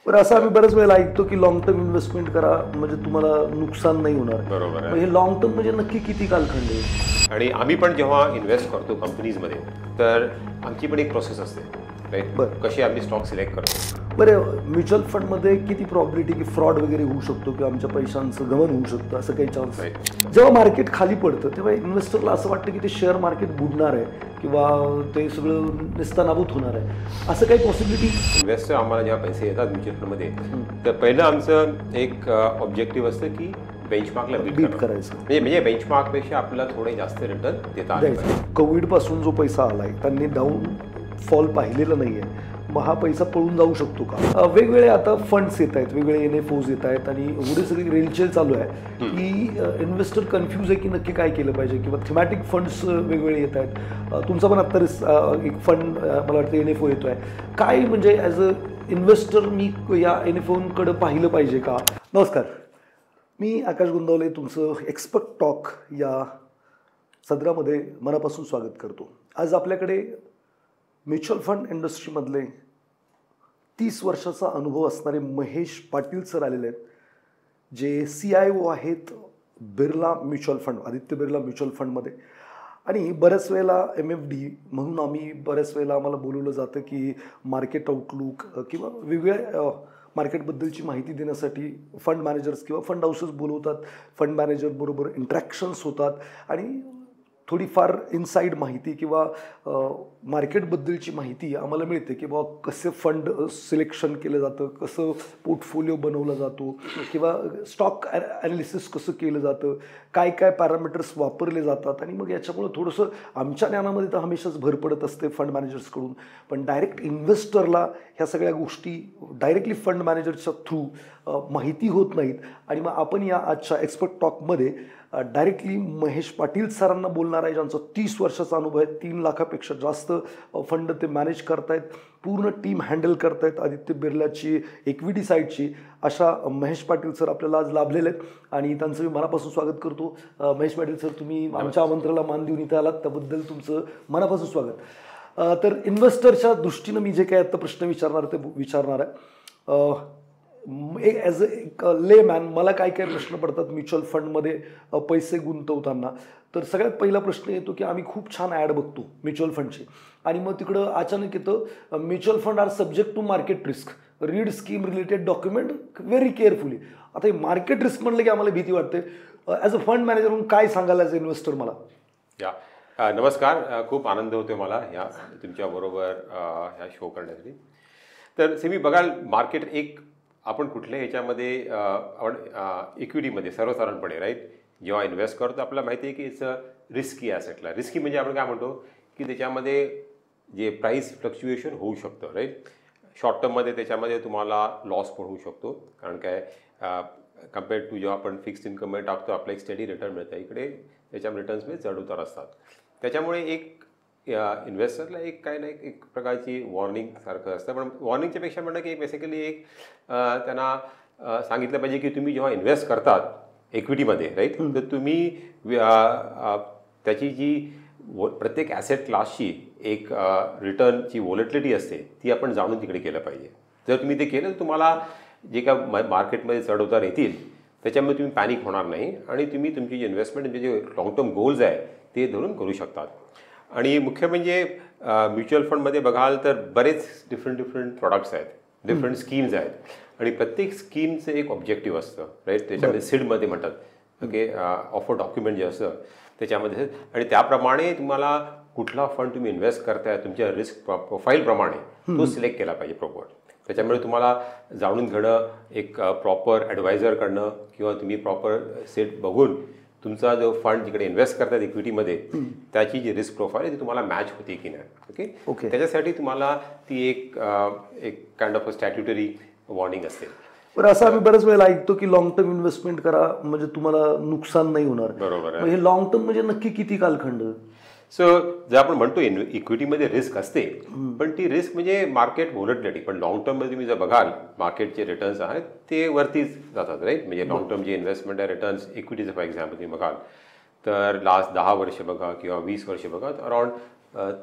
बरं, असं आम्ही बऱ्याच वेळेला ऐकतो की लॉंग टर्म इन्व्हेस्टमेंट करा म्हणजे तुम्हाला नुकसान नाही होणार. बरोबर आहे. मग हे लॉंग टर्म म्हणजे नक्की किती कालखंड आहे? आणि आम्ही पण जेव्हा इन्व्हेस्ट करतो कंपनीजमध्ये तर आमची पण एक प्रोसेस असते, राईट? बरं. कशी आम्ही स्टॉक सिलेक्ट करतो. बरं, म्युच्युअल फंडमध्ये किती प्रॉबिलिटी की फ्रॉड वगैरे होऊ शकतो किंवा आमच्या पैशांचं गमन होऊ शकतं, असं काही चान्स? जेव्हा मार्केट खाली पडतं तेव्हा इन्व्हेस्टरला असं वाटतं की ते शेअर मार्केट बुडणार आहे किंवा ते सगळं निस्तानाबूत होणार आहे, असं काही पॉसिबिलिटी? इन्व्हेस्टर आम्हाला जेव्हा पैसे येतात म्युच्युअल फंडमध्ये तर पहिलं आमचं एक ऑब्जेक्टिव्ह असतं की बेंचमार्कला बीट करायचं. म्हणजे बेंचमार्कपेक्षा आपल्याला थोडे जास्त रिटर्न देता आले पाहिजे. कोविडपासून जो पैसा आलाय त्यांनी डाऊन फॉल पाहिलेला नाहीये, मग हा पैसा पळून जाऊ शकतो का? वेगवेगळे आता फंड्स येत आहेत, वेगवेगळे NFOs येत आहेत आणि एवढी सगळी रेलचेल चालू आहे की इन्व्हेस्टर कन्फ्यूज आहे की नक्की काय केलं पाहिजे किंवा थीमॅटिक फंड्स वेगवेगळे येत आहेत. तुमचा पण आता एक फंड मला वाटतं NFO येतो आहे. काय म्हणजे ॲज अ इन्व्हेस्टर मी या NFOंकडे पाहिलं पाहिजे का? नमस्कार, मी आकाश गुंदावले तुमचं एक्सपर्ट टॉक या सदरामध्ये मनापासून स्वागत करतो. आज आपल्याकडे म्युच्युअल फंड इंडस्ट्रीमधले 30 वर्षाचा अनुभव असणारे महेश पाटील सर आलेले आहेत, जे CIO आहेत Birla mutual fund, Aditya Birla mutual फंडमध्ये. आणि बऱ्याच वेळेला MFD म्हणून आम्हाला बोलवलं जातं की मार्केट आउटलुक किंवा वेगवेगळ्या मार्केटबद्दलची माहिती देण्यासाठी फंड मॅनेजर्स किंवा फंड हाऊसेस बोलवतात, फंड मॅनेजरबरोबर इंटरॅक्शन्स होतात आणि थोडीफार इनसाईड माहिती किंवा मार्केटबद्दलची माहिती आम्हाला मिळते की बाबा कसे फंड सिलेक्शन केलं जातं, कसं पोर्टफोलिओ बनवला जातो किंवा स्टॉक ॲनालिसिस कसं केलं जातं, काय काय पॅरामीटर्स वापरले जातात. आणि मग याच्यामुळं थोडंसं आमच्या ज्ञानामध्ये तर हमेशाच भर पडत असते फंड मॅनेजर्सकडून, पण डायरेक्ट इन्व्हेस्टरला ह्या सगळ्या गोष्टी डायरेक्टली फंड मॅनेजरच्या थ्रू माहिती होत नाहीत. आणि मग आपण या आजच्या एक्सपर्ट टॉकमध्ये डायरेक्टली महेश पाटील सरांना बोलणार आहे, ज्यांचा 30 वर्षाचा अनुभव आहे, 3 लाखापेक्षा जास्त फंड ते मॅनेज करतायत, पूर्ण टीम हँडल करतायत आदित्य बिर्लाची इक्विटी साईडची. अशा महेश पाटील सर आपल्याला आज लाभलेले आहेत आणि त्यांचं मी मनापासून स्वागत करतो. महेश पाटील सर, तुम्ही आमच्या आमंत्रणाला मान देऊन इथे आलात त्याबद्दल तुमचं मनापासून स्वागत. तर इन्व्हेस्टरच्या दृष्टीनं मी जे काय आता प्रश्न विचारणार आहे, ॲज अ ले मॅन मला काय काय प्रश्न पडतात म्युच्युअल फंडमध्ये पैसे गुंतवताना. तर सगळ्यात पहिला प्रश्न येतो की आम्ही खूप छान ॲड बघतो म्युच्युअल फंडची आणि मग तिकडं अचानक येतं mutual fund are subject to market risk, read scheme related document very carefully. आता हे मार्केट रिस्क म्हणलं की आम्हाला भीती वाटते. ॲज अ फंड मॅनेजर म्हणून काय सांगाल ॲज अ इन्व्हेस्टर मला? नमस्कार, खूप आनंद होतो मला ह्या तुमच्याबरोबर ह्या शो करण्यासाठी. तर तुम्ही बघाल मार्केट एक आपण कुठल्या ह्याच्यामध्ये इक्विटीमध्ये सर्वसाधारणपणे राईट जेव्हा इन्व्हेस्ट करतो आपल्याला माहिती आहे की इट्स अ रिस्की ॲसेटला. रिस्की म्हणजे आपण काय म्हणतो की त्याच्यामध्ये जे प्राईस फ्लक्च्युएशन होऊ शकतं, राईट? शॉर्ट टर्ममध्ये त्याच्यामध्ये तुम्हाला लॉस पण होऊ शकतो, कारण काय कम्पेअर्ड टू जेव्हा आपण फिक्स्ड इन्कममध्ये टाकतो आपला एक स्टडी रिटर्न मिळतं, इकडे त्याच्या रिटर्न्समध्ये चढ उतार असतात. त्याच्यामुळे एक इन्व्हेस्टरला एक काय नाही एक प्रकारची वॉर्निंग सारखं असतं. पण वॉर्निंगच्या पेक्षा म्हणणं की बेसिकली एक त्यांना सांगितलं पाहिजे की तुम्ही जेव्हा इन्व्हेस्ट करतात इक्विटीमध्ये, राईट, तर तुम्ही त्याची जी प्रत्येक ॲसेट क्लासची एक रिटर्नची व्हॉलेटिलिटी असते ती आपण जाणून तिकडे केलं पाहिजे. जर तुम्ही ते केलं तर तुम्हाला जे काय मार्केटमध्ये चढ उतार येतील त्याच्यामुळे तुम्ही पॅनिक होणार नाही आणि तुम्ही तुमची जी इन्व्हेस्टमेंट म्हणजे जे लॉंग टर्म गोल्स आहे ते धरून करू शकतात. आणि मुख्य म्हणजे म्युच्युअल फंडमध्ये बघाल तर बरेच डिफरंट प्रॉडक्ट्स आहेत, डिफरंट स्कीम्स आहेत आणि प्रत्येक स्कीमचं एक ऑब्जेक्टिव्ह असतं, राईट? त्याच्यामध्ये सीडमध्ये म्हणतात, ओके, ऑफर डॉक्युमेंट जे असतं त्याच्यामध्ये, आणि त्याप्रमाणे तुम्हाला कुठला फंड तुम्ही इन्व्हेस्ट करताय तुमच्या रिस्क प्रोफाईलप्रमाणे तो सिलेक्ट केला पाहिजे प्रॉपर. त्याच्यामुळे तुम्हाला जाणून घेणं एक प्रॉपर ॲडवायझरकडनं किंवा तुम्ही प्रॉपर सेट बघून तुमचा जो फंड जिकडे इन्व्हेस्ट करतात इक्विटीमध्ये त्याची जी रिस्क प्रोफाईल आहे ती तुम्हाला मॅच होते की नाही, ओके. त्याच्यासाठी तुम्हाला ती एक kind of a statutory warning असते. बरं, असं आम्ही बऱ्याच वेळेला ऐकतो की लॉंग टर्म इन्व्हेस्टमेंट करा म्हणजे तुम्हाला नुकसान नाही होणार. बरोबर आहे. हे लॉंग टर्म म्हणजे नक्की किती कालखंड? सो जर आपण म्हणतो इक्विटीमध्ये रिस्क असते, पण ती रिस्क म्हणजे मार्केट व्हॉलेटिलिटी. पण लॉंग टर्ममध्ये तुम्ही जर बघाल मार्केटचे रिटर्न्स आहेत ते वरतीच जातात, राईट? म्हणजे लॉंग टर्म जे इन्व्हेस्टमेंट आहे रिटर्न्स इक्विटीचं फॉर एक्झाम्पल तुम्ही बघाल तर लास्ट 10 वर्ष बघा किंवा 20 वर्ष बघा तर अराउंड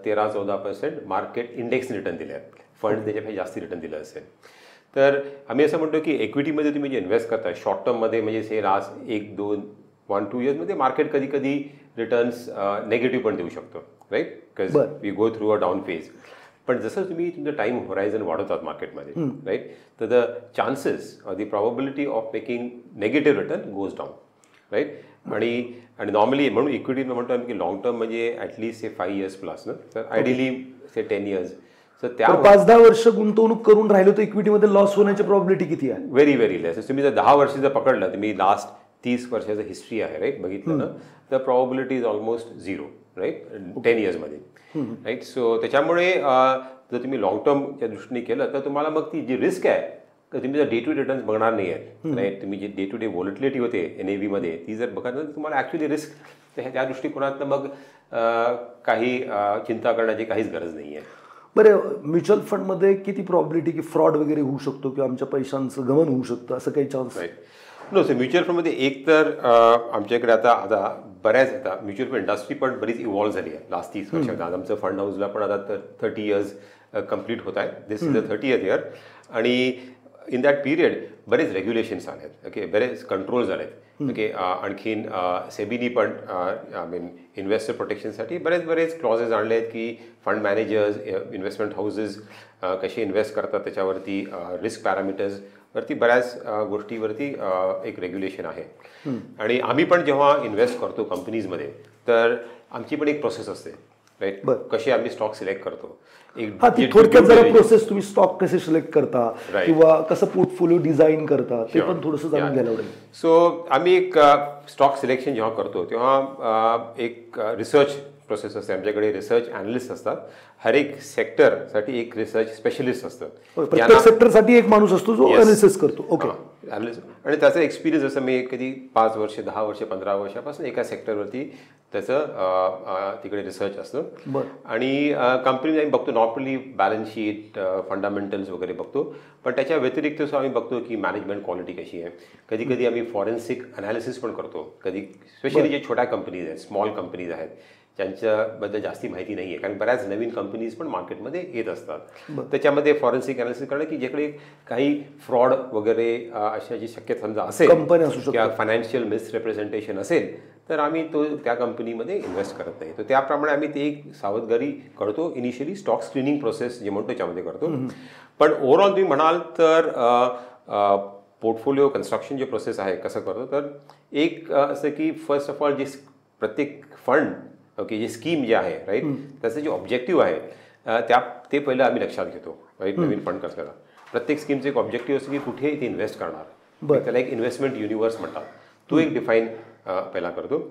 13-14% मार्केट इंडेक्स रिटर्न दिले आहेत. फंड त्याच्यापेक्षा जास्ती रिटर्न दिलं असेल. तर आम्ही असं म्हणतो की इक्विटीमध्ये तुम्ही जे इन्व्हेस्ट करता शॉर्ट टर्ममध्ये म्हणजे से लास्ट 1-2 इयर्समध्ये मार्केट कधी कधी रिटर्न्स नेगेटिव्ह पण देऊ शकतो, right, because we go through a down phase. पण जसं तुम्ही तुमचं टाईम होरायझन वाढवतात मार्केटमध्ये, राईट, तर the chances the probability of making negative return goes down, right. आणि नॉर्मली म्हणून इक्विटी म्हणतो आम्ही की लॉंग टर्म म्हणजे ॲटलीस्ट से 5 years प्लस ना, तर आयडियली से 10 years. तर त्या 5-10 वर्ष गुंतवणूक करून राहिलो तर इक्विटीमध्ये लॉस होण्याची प्रॉबिलिटी किती आहे? व्हेरी व्हेरी लेस. तुम्ही जर 10 वर्ष जर पकडलं, तुम्ही लास्ट 30 वर्षाचं हिस्ट्री आहे, राईट, बघितलं ना, तर प्रॉबिलिटी इज ऑलमोस्ट 0, राईट, 10 yearsमध्ये, राईट. सो त्याच्यामुळे जर तुम्ही लॉंग टर्मच्या दृष्टीने केलं तर तुम्हाला मग ती जी रिस्क आहे तर तुम्ही जर डे टू डे रिटर्न्स बघणार नाही आहेत, राईट, तुम्ही जे डे टू डे व्हॉलिटिलिटी होते NAV ती जर बघा तर तुम्हाला ॲक्च्युली रिस्क त्या दृष्टिकोनातनं मग काही चिंता करण्याची काहीच गरज नाही आहे. बरं, म्युच्युअल फंडमध्ये किती प्रॉबिलिटी की फ्रॉड वगैरे होऊ शकतो किंवा आमच्या पैशांचं गमन होऊ शकतं, असं काही chance? Right. No sir, mutual फंडमध्ये एक तर आमच्याकडे आता बऱ्याच म्युच्युअल फंड इंडस्ट्री पण बरीच इव्हॉल्व्ह झाली आहे लास्ट 30 वर्षात. आज आमचं फंड हाऊसला पण आता 30 years कंप्लीट होत आहे. दिस इज द 30th year. आणि इन दॅट पिरियड बरेच रेग्युलेशन्स आले आहेत, ओके, बरेच कंट्रोल्स आले आहेत, ओके. आणखीन सेबीनी पण आय मीन इन्व्हेस्टर प्रोटेक्शनसाठी बरेच क्लॉजेस आणले आहेत की फंड मॅनेजर्स, इन्व्हेस्टमेंट हाऊसेस कसे इन्व्हेस्ट करतात त्याच्यावरती, रिस्क पॅरामीटर्सवरती बऱ्याच गोष्टीवरती एक रेग्युलेशन आहे. आणि आम्ही पण जेव्हा इन्व्हेस्ट करतो कंपनीजमध्ये तर आमची पण एक प्रोसेस असते, राईट, कसे आम्ही स्टॉक सिलेक्ट करतो. थोडक्यात जरा प्रोसेस, तुम्ही स्टॉक कसे सिलेक्ट करता किंवा कसं पोर्टफोलिओ डिझाईन करता ते पण थोडंसं जाणून घ्यायला आवडेल. सो आम्ही एक स्टॉक सिलेक्शन जेव्हा करतो तेव्हा एक रिसर्च प्रोसेस असते. आमच्याकडे रिसर्च अॅनालिस्ट असतात. हर एक सेक्टरसाठी एक रिसर्च स्पेशलिस्ट असतं. प्रत्येक सेक्टरसाठी एक माणूस असतो जो अनालिसिस करतो. ओके. आणि त्याचा एक्सपिरियन्स असं मी कधी 5 वर्ष, 10 वर्ष, 15 वर्षापासून एका सेक्टरवरती त्याचं तिकडे रिसर्च असतं. आणि कंपनी आम्ही बघतो नॉर्मली बॅलन्स शीट, फंडामेंटल्स वगैरे बघतो, पण त्याच्या व्यतिरिक्त आम्ही बघतो की मॅनेजमेंट क्वालिटी कशी आहे. कधी कधी आम्ही फॉरेन्सिक अनालिसिस पण करतो. कधी स्पेशली जे छोट्या कंपनीज आहेत, स्मॉल कंपनीज आहेत ज्यांच्याबद्दल जास्ती माहिती नाही आहे, कारण बऱ्याच नवीन कंपनीज पण मार्केटमध्ये येत असतात. त्याच्यामध्ये फॉरेन्सिक अनालिसिस करणं की ज्याकडे काही फ्रॉड वगैरे अशाची शक्यता समजा असेल किंवा फायनान्शियल मिसरिप्रेझेंटेशन असेल तर आम्ही त्या कंपनीमध्ये इन्व्हेस्ट करत नाही. तर त्याप्रमाणे आम्ही ते एक सावधगिरी करतो. इनिशियली स्टॉक स्क्रीनिंग प्रोसेस जे म्हणतो त्याच्यामध्ये करतो. पण ओव्हरऑल तुम्ही म्हणाल तर पोर्टफोलिओ कन्स्ट्रक्शन जे प्रोसेस आहे कसं करतो, तर एक असं की फर्स्ट ऑफ ऑल जे प्रत्येक फंड, ओके, जे स्कीम जे आहे, राईट, त्याचं जे ऑब्जेक्टिव्ह आहे ते पहिलं आम्ही लक्षात घेतो, राईट. नवीन फंड करताना प्रत्येक स्कीमचं एक ऑब्जेक्टिव्ह असतं की कुठे ते इन्व्हेस्ट करणार, त्याला एक इन्व्हेस्टमेंट युनिव्हर्स म्हणतात. तो एक डिफाईन पहिला करतो.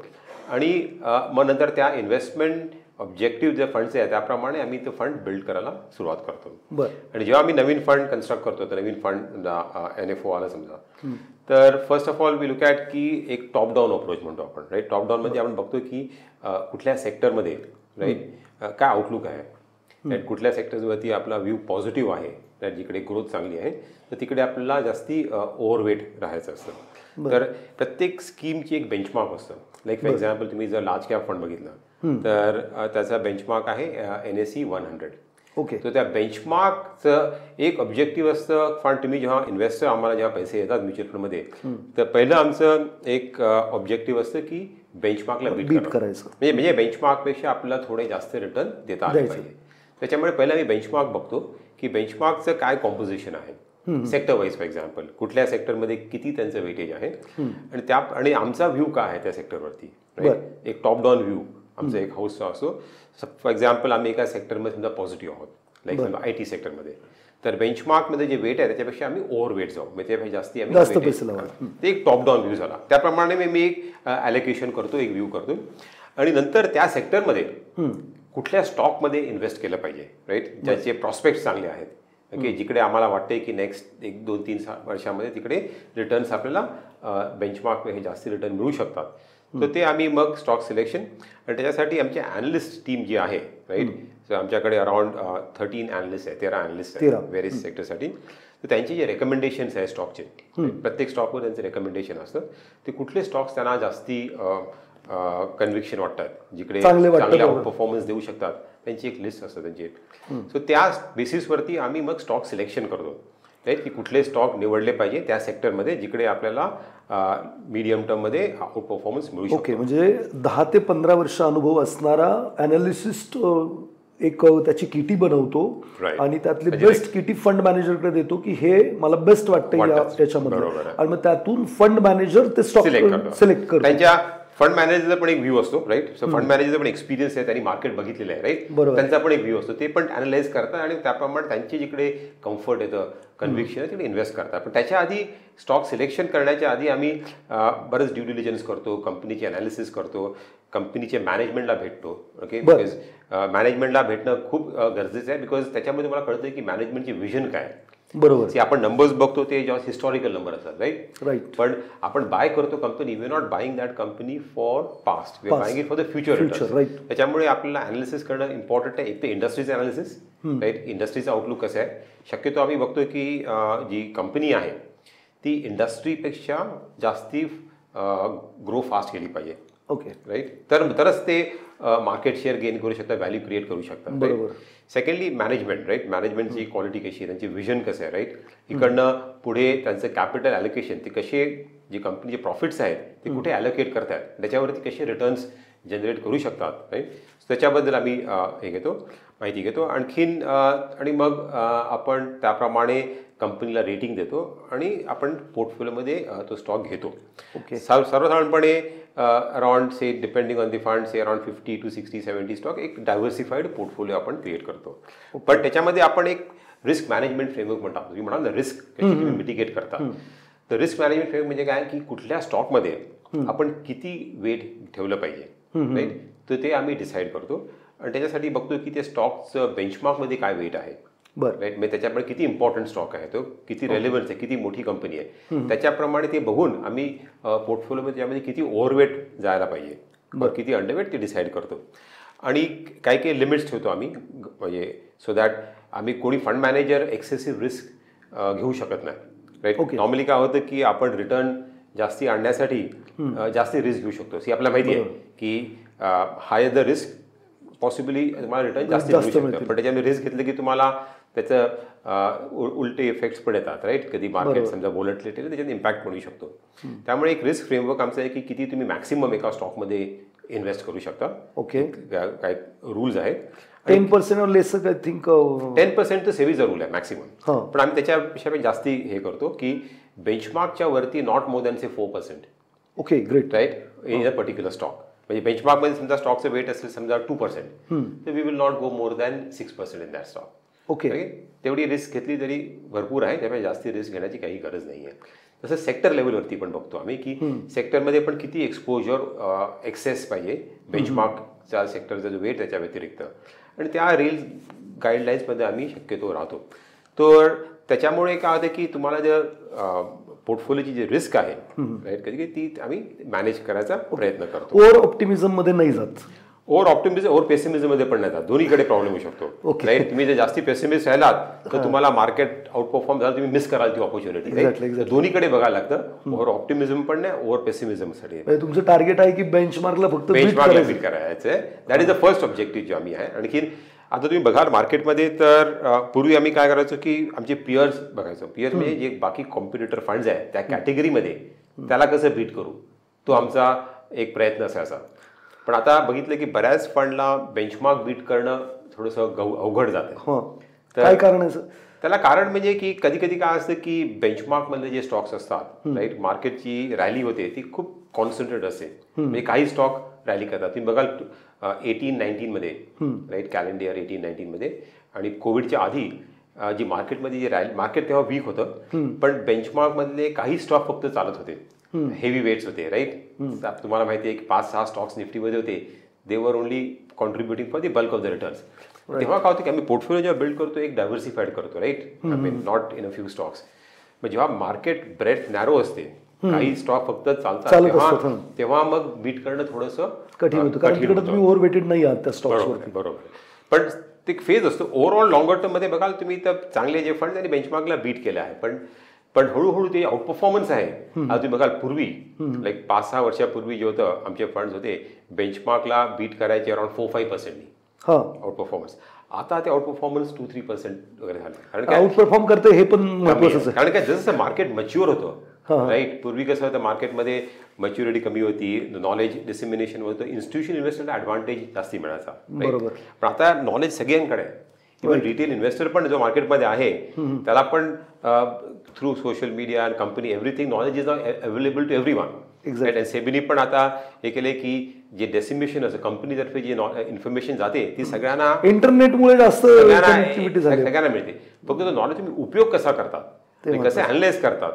आणि मग नंतर त्या इन्व्हेस्टमेंट ऑब्जेक्टिव्ह जे फंडचे आहे त्याप्रमाणे आम्ही ते फंड बिल्ड करायला सुरुवात करतो. आणि जेव्हा आम्ही नवीन फंड कन्स्ट्रक्ट करतो तर नवीन फंड समजा NFO आला समजा, तर first of all we look at की एक टॉप डाऊन अप्रोच म्हणतो आपण, राईट. टॉप डाऊन म्हणजे आपण बघतो की कुठल्या सेक्टरमध्ये, राईट, काय आउटलुक आहे, राईट, कुठल्या सेक्टर्सवरती आपला व्ह्यू पॉझिटिव्ह आहे, राईट, जिकडे ग्रोथ चांगली आहे तर तिकडे आपल्याला जास्ती ओव्हरवेट राहायचं असतं. तर प्रत्येक स्कीमची एक बेंचमार्क असतं. लाईक फॉर एक्झाम्पल तुम्ही जर लार्ज कॅप फंड बघितला तर त्याचा बेंचमार्क आहे NSE 100. ओके. तर त्या बेंचमार्कचं एक ऑब्जेक्टिव्ह असतं. फंड तुम्ही जेव्हा इन्व्हेस्टर आम्हाला जेव्हा पैसे येतात म्युच्युअल फंडमध्ये तर पहिलं आमचं एक ऑब्जेक्टिव्ह असतं की बेंचमार्कला बीट करायचं, म्हणजे बेंचमार्कपेक्षा आपल्याला थोडे जास्त रिटर्न देता आले पाहिजे. त्याच्यामुळे पहिला मी बेंचमार्क बघतो की बेंचमार्कचं काय कॉम्पोजिशन आहे सेक्टर वाईज. फॉर एक्झाम्पल कुठल्या सेक्टरमध्ये किती त्यांचं वेटेज आहे आणि आमचा व्ह्यू काय आहे त्या सेक्टरवरती, राईट. एक टॉप डाऊन व्ह्यू आमचा एक हाऊसचा असतो. फॉर एक्झाम्पल आम्ही एका सेक्टरमध्ये समजा पॉझिटिव्ह आहोत, लाईक समजा IT सेक्टरमध्ये, तर बेंचमार्कमध्ये जे वेट आहे त्याच्यापेक्षा आम्ही ओव्हरवेट जाऊ, म्हणजे त्यापेक्षा जास्ती आम्ही ते एक टॉप डाऊन व्ह्यू झाला. त्याप्रमाणे मी एक ॲलोकेशन करतो, एक व्ह्यू करतो. आणि नंतर त्या सेक्टरमध्ये कुठल्या स्टॉकमध्ये इन्व्हेस्ट केलं पाहिजे, राईट, ज्याचे प्रॉस्पेक्ट्स चांगले आहेत, ओके, जिकडे आम्हाला वाटते की नेक्स्ट 1-2-3 वर्षामध्ये तिकडे रिटर्न्स आपल्याला बेंचमार्क हे जास्ती रिटर्न मिळू शकतात. तर ते आम्ही मग स्टॉक सिलेक्शन आणि त्याच्यासाठी आमची ॲनालिस्ट टीम जी आहे, राईट. सो आमच्याकडे अराउंड 13 ॲनालिस्ट आहे, 13 ॲनालिस्ट आहे व्हेरियस सेक्टरसाठी. तर त्यांचे जे रेकमेंडेशन्स आहे स्टॉकचे, प्रत्येक स्टॉकवर त्यांचं रेकमेंडेशन असतं. ते कुठले स्टॉक्स त्यांना जास्ती कन्व्हिक्शन वाटतात, जिकडे चांगले परफॉर्मन्स देऊ शकतात, त्यांची एक लिस्ट असते त्यांची. सो त्या बेसिसवरती आम्ही मग स्टॉक सिलेक्शन करतो राईट, की कुठले स्टॉक निवडले पाहिजे त्या सेक्टरमध्ये जिकडे आपल्याला मीडियम टर्ममध्ये आउट परफॉर्मन्स मिळू शकतो. ओके, म्हणजे 10 ते 15 वर्ष अनुभव असणारा अनालिसिस्ट एक त्याची किटी बनवतो आणि त्यातली बेस्ट किटी फंड मॅनेजरकडे देतो की हे मला बेस्ट वाटतं याच्यामध्ये, आणि मग त्यातून फंड मॅनेजर ते स्टॉक सिलेक्ट करतो. त्यांच्या फंड मॅनेजरचा पण एक व्ह्यू असतो, राईट. सो फंड मॅनेजरचा पण एक्सपिरियन्स आहे, त्यांनी मार्केट बघितलेलं आहे, राईट. त्यांचा पण एक व्ह्यू असतो, ते पण अनालाइज करतात आणि त्याप्रमाणे त्यांची जिकडे कम्फर्ट येतं, कन्व्हिक्शन आहे, तिकडे इन्व्हेस्ट करतात. पण त्याच्या आधी स्टॉक सिलेक्शन करण्याच्या आधी आम्ही बरंच ड्यू डिलिजन्स करतो, कंपनीची अनालिसिस करतो, कंपनीचे मॅनेजमेंटला भेटतो. ओके, बिकॉज मॅनेजमेंटला भेटणं खूप गरजेचं आहे, बिकॉज त्याच्यामध्ये मला कळतं की मॅनेजमेंटची विजन काय. बरोबर, आपण नंबर्स बघतो ते जेव्हा हिस्टॉरिकल नंबर असतात, राईट. पण आपण बाय करतो company, we are not buying that company for past, we are buying it for the future. त्याच्यामुळे आपल्याला अनालिसिस करणं इम्पॉर्टंट आहे. एक तर इंडस्ट्रीचं अनालिसिस, राईट, इंडस्ट्रीचं आउटलुक कसं आहे. शक्यतो आम्ही बघतोय की जी कंपनी आहे ती इंडस्ट्रीपेक्षा जास्ती ग्रो फास्ट केली पाहिजे. Okay, right. तरच ते मार्केट शेअर गेन करू शकतात, व्हॅल्यू क्रिएट करू शकतात. बरोबर. Secondly management, right. मॅनेजमेंटची क्वालिटी कशी आहे, त्यांची विजन कसं आहे, राईट. इकडनं पुढे त्यांचं कॅपिटल ॲलोकेशन, ते कसे जी कंपनीचे प्रॉफिट्स आहेत ते कुठे ॲलोकेट करतात, त्याच्यावरती कसे रिटर्न्स जनरेट करू शकतात, राईट. त्याच्याबद्दल आम्ही माहिती घेतो आणखीन, आणि मग आपण त्याप्रमाणे कंपनीला रेटिंग देतो आणि आपण पोर्टफोलिओमध्ये तो स्टॉक घेतो. ओके, सर्वसाधारणपणे around say depending on the fund say around 50 to 60 70 stock एक डायव्हर्सिफाईड पोर्टफोलिओ आपण क्रिएट करतो. पण त्याच्यामध्ये आपण एक रिस्क मॅनेजमेंट फ्रेमवर्क म्हणतात. तुम्ही म्हणाल ना रिस्क कशी तुम्ही मिटिगेट करता, तर रिस्क मॅनेजमेंट फ्रेमवर्क म्हणजे काय की कुठल्या स्टॉकमध्ये आपण किती वेट ठेवलं पाहिजे, राईट. तर ते आम्ही डिसाईड करतो आणि त्याच्यासाठी बघतो की ते स्टॉकचं बेंचमार्कमध्ये काय वेट आहे, राईट. म्हणजे त्याच्यामध्ये किती इम्पॉर्टंट स्टॉक आहे, तो किती रेलेव्हन्स आहे, किती मोठी कंपनी आहे, त्याच्याप्रमाणे ते बघून आम्ही पोर्टफोलिओमध्ये त्यामध्ये किती ओव्हरवेट जायला पाहिजे, किती अंडरवेट ते डिसाईड करतो. आणि काही काही लिमिट्स ठेवतो आम्ही, म्हणजे सो दॅट आम्ही कोणी फंड मॅनेजर एक्सेसिव्ह रिस्क घेऊ शकत नाही, राईट. नॉर्मली काय होतं की आपण रिटर्न जास्ती आणण्यासाठी जास्ती रिस्क घेऊ शकतो. आपल्याला माहिती आहे की हायर द रिस्क पॉसिबली तुम्हाला रिटर्न जास्त मिळू शकतं, पण त्याच्यामध्ये रिस्क घेतलं की तुम्हाला त्याचं उलटे इफेक्ट्स पण येतात, राईट. कधी मार्केट समजा व्होलॅटिलिटी त्याच्यात इम्पॅक्ट पडू शकतो. त्यामुळे एक रिस्क फ्रेमवर्क आमचं आहे की किती तुम्ही मॅक्सिमम एका स्टॉकमध्ये इन्व्हेस्ट करू शकता. ओके, काय रूल्स आहेत. 10% और लेस आय थिंक 10% तर सेव्हिंगचा रूल आहे मॅक्सिमम, पण आम्ही त्याच्यापेक्षा जास्ती हे करतो की बेंचमार्कच्या वरती not more than say 4%. Okay, great, right, in a particular stock. म्हणजे बेंचमार्कमध्ये समजा स्टॉकचं वेट असेल समजा 2%, तर we will not go more than 6% in that stock. Okay, तेवढी रिस्क घेतली तरी भरपूर आहे, त्यामुळे जास्ती रिस्क घेण्याची काही गरज नाही आहे. तसं सेक्टर लेवलवरती पण बघतो आम्ही की सेक्टरमध्ये पण किती एक्सपोजर एक्सेस पाहिजे बेंचमार्कच्या सेक्टरचा जो वेट त्याच्या व्यतिरिक्त, आणि त्या रील गाईडलाईन्समध्ये आम्ही शक्यतो राहतो. तर त्याच्यामुळे काय होतं की तुम्हाला जर पोर्टफोलिओची जी रिस्क आहे, राईट, कधी ती आम्ही मॅनेज करायचा प्रयत्न करतो. ओव्हर ऑप्टिमिझम मध्ये नाही जात, ओव्हर ऑप्टिमिझम ओव्हर पेसिमिझम मध्ये पण नाही जात. दोन्हीकडे प्रॉब्लेम होऊ शकतो, राईट. तुम्ही जर जास्ती पेसिमिस्ट राहिलात तर तुम्हाला मार्केट आउट परफॉर्म झालं, तुम्ही मिस कराल ती ऑपॉर्च्युनिटी. दोन्हीकडे बघायला लागतं, ओव्हर ऑप्टिमिझम पण नाही, ओव्हर पेसिमिझमसाठी. तुमचं टार्गेट आहे की बेंचमार्कला फक्त बेंचमार्कला बीट करायचं आहे. That is the first objective जो आम्ही आहे. आणखी आता तुम्ही बघाल मार्केटमध्ये तर पूर्वी आम्ही काय करायचो की आमचे पियर्स बघायचो. पियर्स म्हणजे जे बाकी कॉम्पिटिटर फंड्स आहेत त्या कॅटेगरीमध्ये त्याला कसं बीट करू, तो आमचा एक प्रयत्न असायचा. पण आता बघितलं की बऱ्याच फंडला बेंचमार्क बीट करणं थोडंसं अवघड जातं. काय कारण आहे? त्याला कारण म्हणजे की कधी कधी काय असतं की बेंचमार्कमधले जे स्टॉक्स असतात, राईट, मार्केटची रॅली होते ती खूप कॉन्सन्ट्रेट असते. म्हणजे काही स्टॉक रॅली करतात. तुम्ही बघाल 18-19 मध्ये, राईट, कॅलेंडर 18-19 मध्ये आणि कोविडच्या आधी जी मार्केटमध्ये जी रॅली, मार्केट तेव्हा वीक होतं, पण बेंचमार्कमधले काही स्टॉक फक्त चालत होते, हेवी वेट्स होते, राईट. तुम्हाला माहिती आहे की 5-6 स्टॉक्स निफ्टीमध्ये होते, they were only contributing for the bulk of the returns. तेव्हा काय होतं की आम्ही पोर्टफोलिओ जेव्हा बिल्ड करतो एक डायव्हर्सिफाईड करतो, right, I mean not in a few stocks. मग जेव्हा मार्केट ब्रेथ नॅरो असते, काही स्टॉक फक्त चालतात, तेव्हा मग बीट करणं थोडंसं कठीण होतं, कारण तिकडे तुम्ही ओव्हरवेटेड नाही आहात त्या स्टॉक्सवर. बरोबर. पण ते फेज असतो. ओव्हरऑल लॉंगर टर्म मध्ये बघाल तुम्ही तर चांगले जे फंड त्यांनी बेंचमार्कला बीट केले आहे, पण हळूहळू ते आउट परफॉर्मन्स आहे. आता तुम्ही बघाल पूर्वी लाईक 5-6 वर्षापूर्वी जे होतं आमचे फंड्स होते बेंचमार्कला बीट करायचे अराउंड 4-5% आउट परफॉर्मन्स. आता ते आउट परफॉर्मन्स 2-3% वगैरे झालं. कारण काय आउट परफॉर्म करते हे पण महत्वाचं आहे. कारण काय जसं मार्केट मच्युअर होतं राईट. पूर्वी कसं होतं मार्केटमध्ये मॅच्युरिटी कमी होती, नॉलेज डिसिमिनेशन होतं, इन्स्टिट्यूशन इन्व्हेस्टरला ॲडव्हान्टेज जास्ती मिळायचा. बरोबर. पण आता नॉलेज सगळ्यांकडे आहे. इव्हन रिटेल इन्व्हेस्टर पण जो मार्केटमध्ये आहे त्याला पण through social media and company everything knowledge is available to every one. Exactly. सेबीनी पण आता हे केले की जे डेसिमेशन असं कंपनीतर्फे जी इन्फॉर्मेशन जाते ती सगळ्यांना इंटरनेटमुळे जास्त सगळ्यांना मिळते. फक्त तो नॉलेज तुम्ही उपयोग कसा करतात, कसे अनालाइज करतात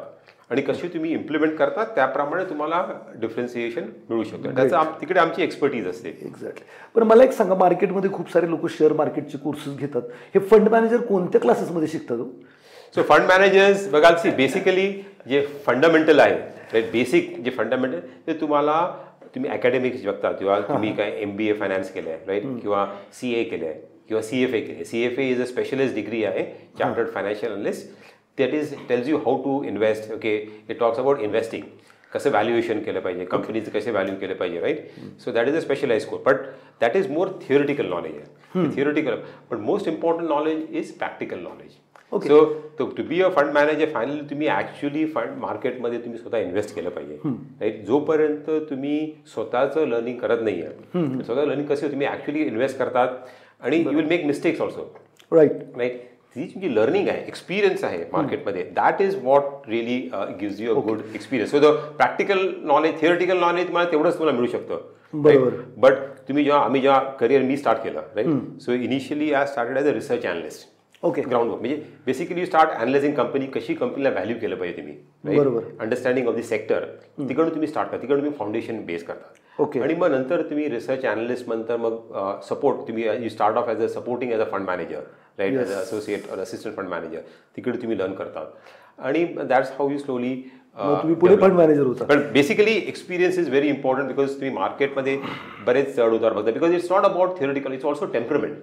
आणि कशी तुम्ही इम्प्लिमेंट करतात त्याप्रमाणे तुम्हाला डिफरन्सिएशन मिळू शकतं. त्याचं तिकडे आमची एक्सपर्टीज असते. एक्झॅक्टली. पण मला एक सांगा, मार्केटमध्ये खूप सारे लोक शेअर मार्केटचे कोर्सेस घेतात. हे फंड मॅनेजर कोणत्या क्लासेसमध्ये शिकतात? सो फंड मॅनेजर्स बघाल बेसिकली जे फंडामेंटल आहे, बेसिक जे फंडामेंटल ते तुम्ही अकॅडमिक्स बघता किंवा तुम्ही काय MBA फायनान्स केलं आहे राईट, किंवा CA केलं आहे किंवा CFA केलं आहे. CFA is a specialist degree आहे, chartered financial analyst. That is tells you how to invest. Okay, it talks about investing, कसं व्हॅल्युएशन केलं पाहिजे, कंपनीचं कसे व्हॅल्यू केलं पाहिजे right. So that is a specialize course, but that is more theoretical knowledge आहे. Theoretical, but most important knowledge is practical knowledge. So to be a fund manager finally तुम्ही actually fund मार्केटमध्ये तुम्ही स्वतः invest केलं पाहिजे right. जोपर्यंत तुम्ही स्वतःचं लर्निंग करत नाही आहे, स्वतः लर्निंग कसे तुम्ही ॲक्च्युली इन्व्हेस्ट करतात आणि you will make mistakes also right. ती जी लर्निंग आहे, एक्सपिरियन्स आहे मार्केटमध्ये, that is what really gives you a good experience. So the practical knowledge, theoretical knowledge तुम्हाला तेवढंच तुम्हाला मिळू शकतं. बट तुम्ही आम्ही जेव्हा करिअर मी स्टार्ट केलं right, so initially I started as a research analyst. Okay. Ground work म्हणजे basically you start analysing company, कशी कंपनीला व्हॅल्यू केलं पाहिजे तुम्ही, बरोबर, अंडरस्टँडिंग ऑफ द सेक्टर, तिकडून तुम्ही स्टार्ट करता, तिकडून तुम्ही फाउंडेशन बेस करता. ओके. आणि मग नंतर तुम्ही रिसर्च अनालिस्ट नंतर मग सपोर्ट, तुम्ही you start off as a supporting as a fund manager right, as a associate और असिस्टंट फंड मॅनेजर, तिकडे तुम्ही लर्न करतात आणि दॅट्स हाऊ यू स्लोली तुम्ही पुढे फंड मॅनेजर होता. पण basically experience is very important because तुम्ही मार्केटमध्ये बरेच चढ उतार बघता, because it's not about theoretical, it's also temperament.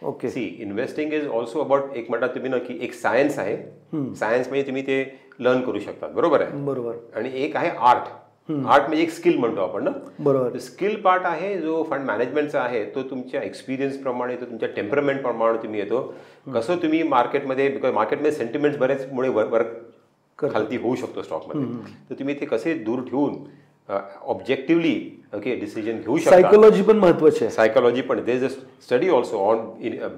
Okay. See investing is also about, एक म्हणतात तुम्ही ना की एक सायन्स आहे, सायन्स म्हणजे तुम्ही ते लर्न करू शकतात, बरोबर आहे. बरोबर. आणि एक आहे आर्ट. आर्ट म्हणजे एक स्किल म्हणतो आपण ना. बरोबर. स्किल पार्ट आहे जो फंड मॅनेजमेंटचा आहे, तो तुमच्या एक्सपिरियन्स प्रमाणे येतो, तुमच्या टेम्परमेंट प्रमाणे तुम्ही येतो. कसं तुम्ही मार्केटमध्ये, बिकॉज मार्केटमध्ये सेंटिमेंट्स बरेच मुळे वर्क खालती होऊ शकतो स्टॉकमध्ये, तर तुम्ही ते कसे दूर ठेवून ऑब्जेक्टिव्हली ओके डिसिजन घेऊ शकता. सायकोलॉजी पण महत्वाची आहे. सायकोलॉजी पण, देर is a study also on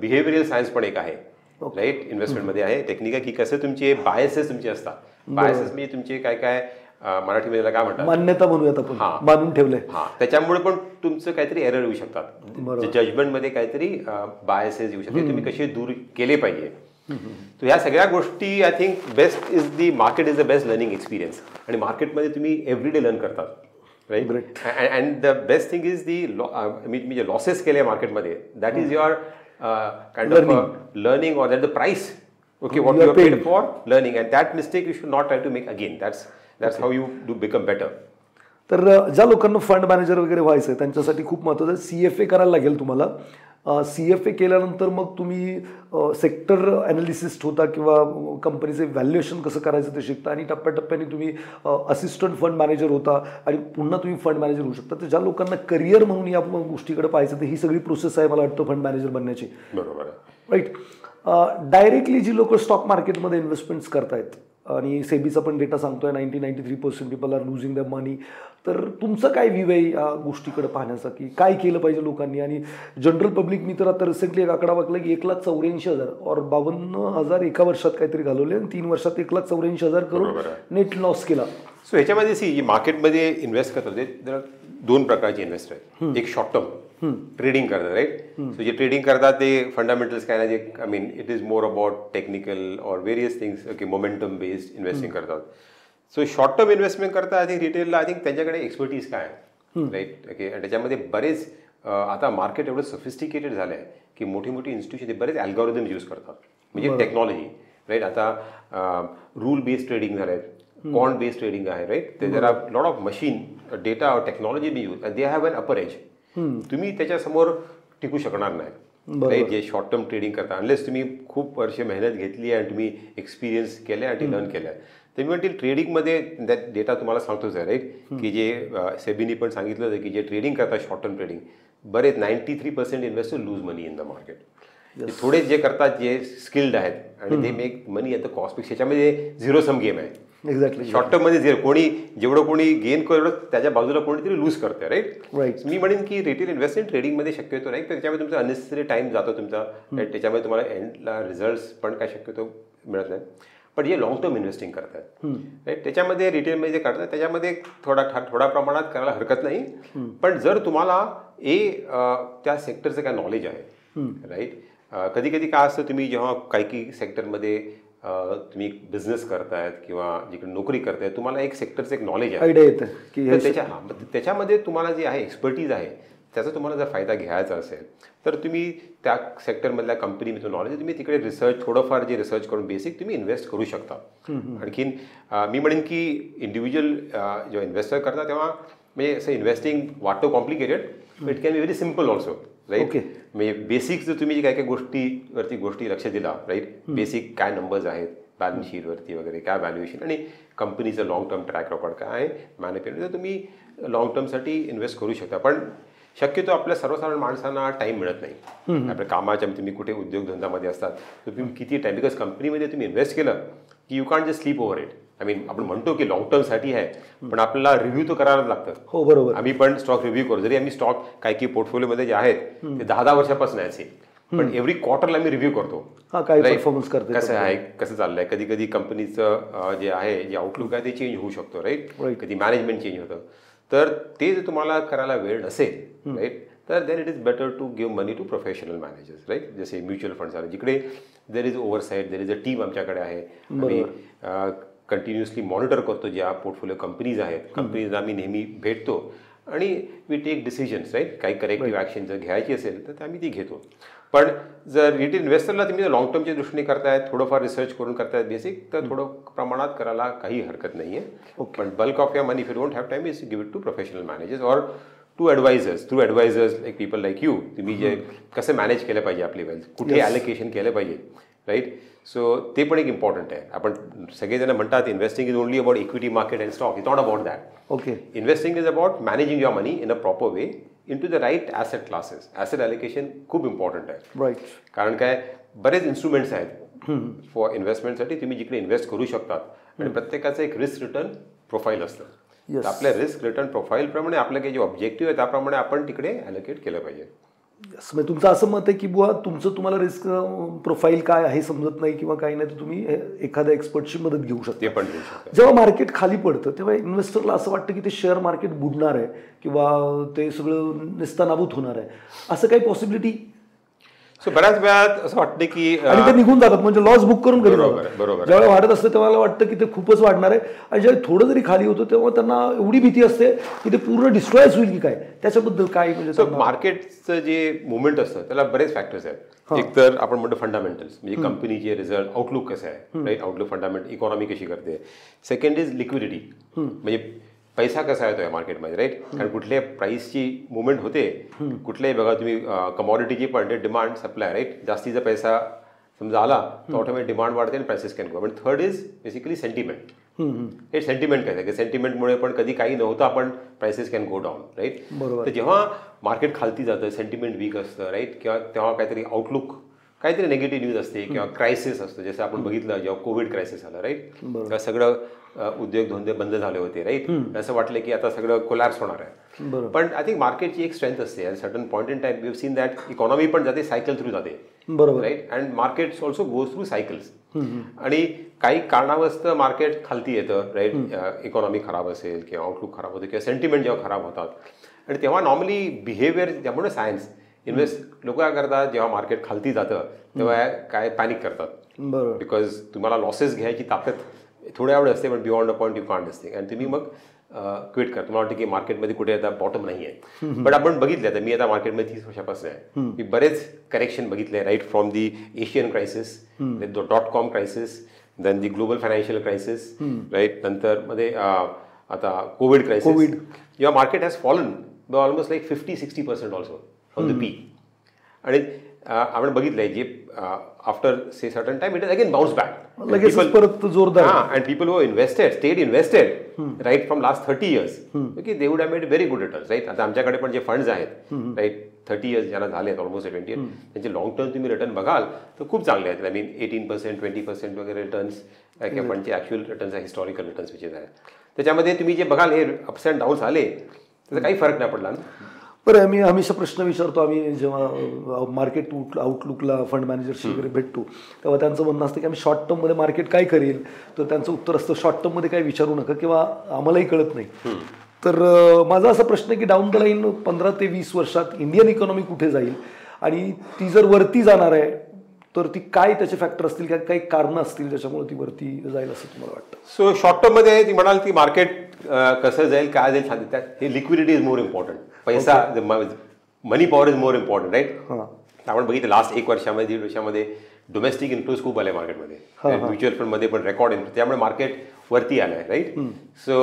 behavioural science पण एक आहे राईट, इन्व्हेस्टमेंटमध्ये आहे टेक्निक आहे की कसे तुमचे बायसेस तुमचे असतात. बायसेस म्हणजे तुमचे काय काय मराठीमध्ये काय म्हणतात, मान्यता म्हणूयात आपण, बांधून ठेवले. हा, त्याच्यामुळे पण तुमचं काहीतरी एरर येऊ शकतात, जजमेंटमध्ये काहीतरी बायसेस येऊ शकतात, तुम्ही कसे दूर केले पाहिजे. तर ह्या सगळ्या गोष्टी I think best is the market is the best learning experience. आणि मार्केटमध्ये तुम्ही एव्हरीडे लर्न करतात right. And the best thing is the मी जे लॉसेस केले मार्केटमध्ये, that is your kind of learning or that the price okay what you paid for learning, and that mistake you should not try to make again. That's how you do become better. तर ज्या लोकांना fund manager वगैरे व्हायचं आहे त्यांच्यासाठी खूप महत्त्वाचं आहे, CFA करायला लागेल तुम्हाला. CFA केल्यानंतर मग तुम्ही सेक्टर ॲनालिसिस्ट होता किंवा कंपनीचे व्हॅल्युएशन कसं करायचं ते शिकता आणि टप्प्याटप्प्याने तुम्ही असिस्टंट फंड मॅनेजर होता आणि पुन्हा तुम्ही फंड मॅनेजर होऊ शकता. तर ज्या लोकांना करिअर म्हणून या गोष्टीकडे पाहायचं, तर ही सगळी प्रोसेस आहे मला वाटतं फंड मॅनेजर बनण्याची. बरोबर राईट. डायरेक्टली जी लोक स्टॉक मार्केटमध्ये इन्व्हेस्टमेंट्स करतायत आणि सेबीचा पण डेटा सांगतोय 93% पीपल आर लुझिंग द मनी, तर तुमचं काय व्ह्यू आहे या गोष्टीकडे पाहण्याचा की काय केलं पाहिजे लोकांनी? आणि जनरल पब्लिक, मी तर आता रिसेंटली एक आकडा बघला की 1,84,000 और 52,000 एका वर्षात काहीतरी घालवले आणि 3 वर्षात 1,84,000 करोड नेट लॉस केला. सो ह्याच्यामध्ये मार्केटमध्ये इन्व्हेस्ट करतात दोन प्रकारचे इन्व्हेस्टर आहेत. एक शॉर्ट टर्म ट्रेडिंग करतात राईट. सो जे ट्रेडिंग करतात ते फंडामेंटल्स काय नाही, I mean it is more about technical और various things okay momentum based investing करतात. सो शॉर्ट टर्म इन्व्हेस्टमेंट करतात. आय थिंक रिटेलला आय थिंक त्यांच्याकडे एक्सपर्टीज काय आहे राईट. ओके, आणि त्याच्यामध्ये बरेच आता मार्केट एवढं सोफिस्टिकेटेड झालं आहे की मोठी मोठी इन्स्टिट्यूशन बरेच अल्गोरिदम यूज करतात, म्हणजे टेक्नॉलॉजी राईट. आता रूल बेस्ड ट्रेडिंग झालं आहे, quant based ट्रेडिंग आहे right. There are lot of machine data और technology be use, they have an upper edge. तुम्ही त्याच्यासमोर टिकू शकणार नाही राईट जे शॉर्ट टर्म ट्रेडिंग करता, अनलेस तुम्ही खूप वर्षे मेहनत घेतली आणि तुम्ही एक्सपिरियन्स केलं आणि लर्न केलं. तर मी म्हणते ट्रेडिंगमध्ये डेटा तुम्हाला सांगतोच आहे राईट, की जे सेबीनी पण सांगितलं होतं की जे ट्रेडिंग करतात शॉर्ट टर्म ट्रेडिंग, बरेच 93% investor lose money in the market. थोडे जे करतात जे स्किल्ड आहेत आणि ते make money at the cost, त्याच्यामध्ये झिरो सम गेम आहे. एक्झॅक्टली. शॉर्ट टर्म मध्ये जेवढं कोणी गेन करत त्याच्या बाजूला कोणीतरी लूज करते. राईट. मी म्हणेन की रिटेल इन्व्हेस्टमेंट ट्रेडिंगमध्ये शक्यतो नाही, तर त्याच्यामध्ये तुमचा अननेसेसरी टाइम जातो तुमचा. त्याच्यामध्ये तुम्हाला एंडला रिझल्ट पण काय शक्यतो मिळत नाही. पण जे लॉंग टर्म इन्व्हेस्टिंग करतात राईट, त्याच्यामध्ये रिटेलमध्ये जे करतात त्याच्यामध्ये थोडा प्रमाणात करायला हरकत नाही. पण जर तुम्हाला त्या सेक्टरचं काय नॉलेज आहे राईट. कधी कधी काय असतं, तुम्ही जेव्हा काही सेक्टरमध्ये तुम्ही बिझनेस करतायत किंवा जिकडे नोकरी करतायत, तुम्हाला एक सेक्टरचं एक नॉलेज आहे, आयडिया येतं की त्याच्यामध्ये तुम्हाला जे आहे एक्सपर्टीज आहे त्याचा तुम्हाला जर फायदा घ्यायचा असेल तर तुम्ही त्या सेक्टरमधल्या कंपनीमध्ये नॉलेज तुम्ही तिकडे रिसर्च थोडंफार जे रिसर्च करून बेसिक तुम्ही इन्व्हेस्ट करू शकता. आणखीन मी म्हणेन की इंडिव्हिज्युअल जेव्हा इन्व्हेस्टर करता तेव्हा म्हणजे असं इन्व्हेस्टिंग वाटतो complicated, but it can be very simple also. Right. म्हणजे बेसिक्स जर तुम्ही जे काय काही गोष्टी लक्ष दिला राईट, बेसिक काय नंबर्स आहेत बॅलन्स शीटवरती वगैरे, काय व्हॅल्युएशन आणि कंपनीचं लॉंग टर्म ट्रॅक रेकॉर्ड काय आहे मॅनेजमेंट, तर तुम्ही लॉंग टर्मसाठी इन्व्हेस्ट करू शकता. पण शक्यतो आपल्या सर्वसाधारण माणसांना टाईम मिळत नाही. आपल्या कामाच्या तुम्ही कुठे उद्योगधंद्यामध्ये असतात तर तुम्ही किती टाईम, बिकॉज कंपनीमध्ये तुम्ही इन्व्हेस्ट केलं की you can't just sleep over it. I mean आपण म्हणतो की लॉंग टर्मसाठी आहे, पण आपल्याला रिव्ह्यू तर करायलाच लागतं. हो बरोबर. आम्ही पण स्टॉक रिव्ह्यू करू, जरी आम्ही स्टॉक काही पोर्टफोलिओमध्ये जे आहेत ते 10 वर्षापासून आहे, पण एव्हरी क्वार्टरला आम्ही रिव्ह्यू करतो परफॉर्मन्स करतो कसं आहे, कसं चाललंय. कधी कधी कंपनीचं जे आहे जे आउटलुक आहे ते चेंज होऊ शकतो राईट, कधी मॅनेजमेंट चेंज होतं. तर ते जर तुम्हाला करायला वेळ नसेल राईट, तर then it is better to give money to professional managers right. जसे म्युच्युअल फंड्स आहे, जिकडे there is oversight, there is a team आमच्याकडे आहे. आम्ही कंटिन्युअसली मॉनिटर करतो ज्या पोर्टफोलिओ कंपनीज आहेत, कंपनीजला आम्ही नेहमी भेटतो आणि वी टेक डिसिजन्स राईट. काही करेक्टिव्ह ॲक्शन जर घ्यायची असेल तर आम्ही ती घेतो. पण जर रिटेल इन्व्हेस्टरला तुम्ही लॉंग टर्मच्या दृष्टीने करतायत, थोडंफार रिसर्च करून करतायत बेसिक, तर थोडं प्रमाणात करायला काही हरकत नाही आहे. पण bulk of your money if you don't have time is give it to professional managers or to advisers, through advisers like people like you. तुम्ही जे कसं मॅनेज केलं पाहिजे आपली वेल्थ, कुठे ॲलोकेशन केलं पाहिजे राईट. सो ते पण एक इम्पॉर्टंट आहे. आपण सगळेजण म्हणतात investing is only about equity market and stock. It's not about that. Okay. Investing is about managing your money in a proper way into the right asset classes. Asset allocation खूप important आहे. Right. कारण काय बरेच instruments आहेत for इन्व्हेस्टमेंटसाठी तुम्ही जिकडे invest करू शकतात आणि प्रत्येकाचं एक रिस्क रिटर्न प्रोफाईल असतं. आपल्या रिस्क रिटर्न प्रोफाईलप्रमाणे आपलं काही जे ऑब्जेक्टिव्ह आहे त्याप्रमाणे आपण तिकडे ॲलोकेट केलं पाहिजे. म्हणजे तुमचं असं मत आहे की बुवा तुम्हाला रिस्क प्रोफाईल काय आहे समजत नाही किंवा काही नाही तर तुम्ही एखाद्या एक्सपर्टची मदत घेऊ शकता. ते पण घेऊ शकता. जेव्हा मार्केट खाली पडतं तेव्हा इन्व्हेस्टरला असं वाटतं की ते शेअर मार्केट बुडणार आहे किंवा ते सगळं निस्तानाबूत होणार आहे, असं काही पॉसिबिलिटी. सो बऱ्याच वेळात असं वाटतं की आणि ते निघून जातात, म्हणजे लॉस बुक करून घरी जातात. बरोबर. ज्यावेळी वाढत असतं तेव्हा वाटतं की ते खूपच वाढणार आहे, आणि ज्यावेळी थोडं जरी खाली होतं तेव्हा त्यांना एवढी भीती असते की ते पूर्ण डिस्ट्रॉयच होईल की काय. त्याच्याबद्दल काय म्हणजे मार्केटचं जे मुवमेंट असतं त्याला बरेच फॅक्टर्स आहेत. एक तर आपण म्हणतो फंडामेंटल्स, म्हणजे कंपनीचे रिझल्ट, आउटलुक कसं आहे राईट, आउटलुक फंडामेंटल, इकॉनॉमी कशी करते. सेकंड इज लिक्विडिटी, म्हणजे पैसा कसा येतोय मार्केटमध्ये राईट. कारण कुठल्या प्राईसची मुवमेंट होते, कुठल्याही बघा तुम्ही कमॉडिटीची पण डिमांड सप्लाय राईट. जास्तीचा पैसा समजा आला तर ऑटोमॅटिक डिमांड वाढते आणि प्राइसेस कॅन गो. पण थर्ड इज बेसिकली सेंटिमेंट. हे सेंटिमेंट काय की सेंटिमेंटमुळे पण कधी काही नव्हतं आपण prices can go down right. तर जेव्हा मार्केट खालती जातं, सेंटिमेंट वीक असतं राईट, किंवा तेव्हा काहीतरी आउटलुक काहीतरी निगेटिव्ह न्यूज असते किंवा क्रायसिस असतं. जसं आपण बघितलं जेव्हा कोविड क्रायसिस आला राईट, तेव्हा सगळं उद्योगधंदे बंद झाले होते राईट. असं वाटलं की आता सगळं कोलॅप्स होणार आहे. पण आय थिंक मार्केटची एक स्ट्रेंथ असते. At certain point in time we seen that economy पण जाते, सायकल थ्रू जाते बरोबर right. And markets also goes through cycles. आणि काही कारणावरचं मार्केट खालती येतं राईट. इकॉनॉमी खराब असेल किंवा आउटलुक खराब होतं किंवा सेंटिमेंट जेव्हा खराब होतात, आणि तेव्हा नॉर्मली बिहेवियर, त्यामुळे सायन्स लोक काय करतात जेव्हा मार्केट खालती जातं तेव्हा काय पॅनिक करतात. बरोबर. बिकॉज तुम्हाला लॉसेस घ्यायची ताकद थोड्या एवढं असते, पण beyond a point you can't असते. आणि तुम्ही मग क्विट करा. तुम्हाला वाटतं की मार्केटमध्ये कुठे आता बॉटम नाही आहे. पण आपण बघितलं आता, मी आता मार्केटमध्ये 30 वर्षापासून आहे, मी बरेच करेक्शन बघितले right. From the Asian crisis, .com crisis, then the global financial crisis right, नंतर मध्ये आता कोविड क्रायसिस. जेव्हा market has fallen almost like 50-60% also from the peak. आणि आपण बघितलंय जे after say certain time it is again bounce back लगेच परत जोरदार. And people who invested right from last 30 years okay they would have made very good returns right. आता आमच्याकडे पण जे फंड्स आहेत राईट 30 years ज्यांना झाले आहेत ऑलमोस्ट 20 years त्यांचे लॉंग टर्म तुम्ही रिटर्न बघाल तर खूप चांगले आहेत. आय मीन 18% 20% वगैरे रिटर्न्स काही फंडचे ॲक्च्युअल रिटर्न्स आहे हिस्टॉरिकल रिटर्न्स विच आहेत. त्याच्यामध्ये तुम्ही जे बघाल हे अप्स अँड डाऊन्स आले त्याचा काही फरक नाही पडला ना. बरं मी हमेशा प्रश्न विचारतो आम्ही जेव्हा मार्केट आउटलुकला फंड मॅनेजरशी वगैरे भेटतो तेव्हा त्यांचं म्हणणं असतं की आम्ही शॉर्ट टर्ममध्ये मार्केट काय करेल तर त्यांचं उत्तर असतं शॉर्ट टर्ममध्ये काय विचारू नका किंवा आम्हालाही कळत नाही. तर माझा असा प्रश्न आहे की डाऊन द लाईन 15 ते 20 वर्षात इंडियन इकॉनॉमी कुठे जाईल आणि ती जर वरती जाणार आहे तर ती काय त्याचे फॅक्टर असतील काय काही कारणं असतील ज्याच्यामुळे ती वरती जाईल असं तुम्हाला वाटतं. सो शॉर्ट टर्ममध्ये ती म्हणाल की मार्केट कसं जाईल काय जाईल सांगते त्यात हे लिक्विडिटी इज मोर इम्पॉर्टंट. पैसा money power is more important right. आपण बघितलं लास्ट 1 वर्षामध्ये 1.5 वर्षामध्ये डोमेस्टिक इन्फ्लोज खूप आले मार्केटमध्ये म्युच्युअल फंडमध्ये पण रेकॉर्ड इन्फ्लो त्यामुळे मार्केट वरती आलं आहे राईट. सो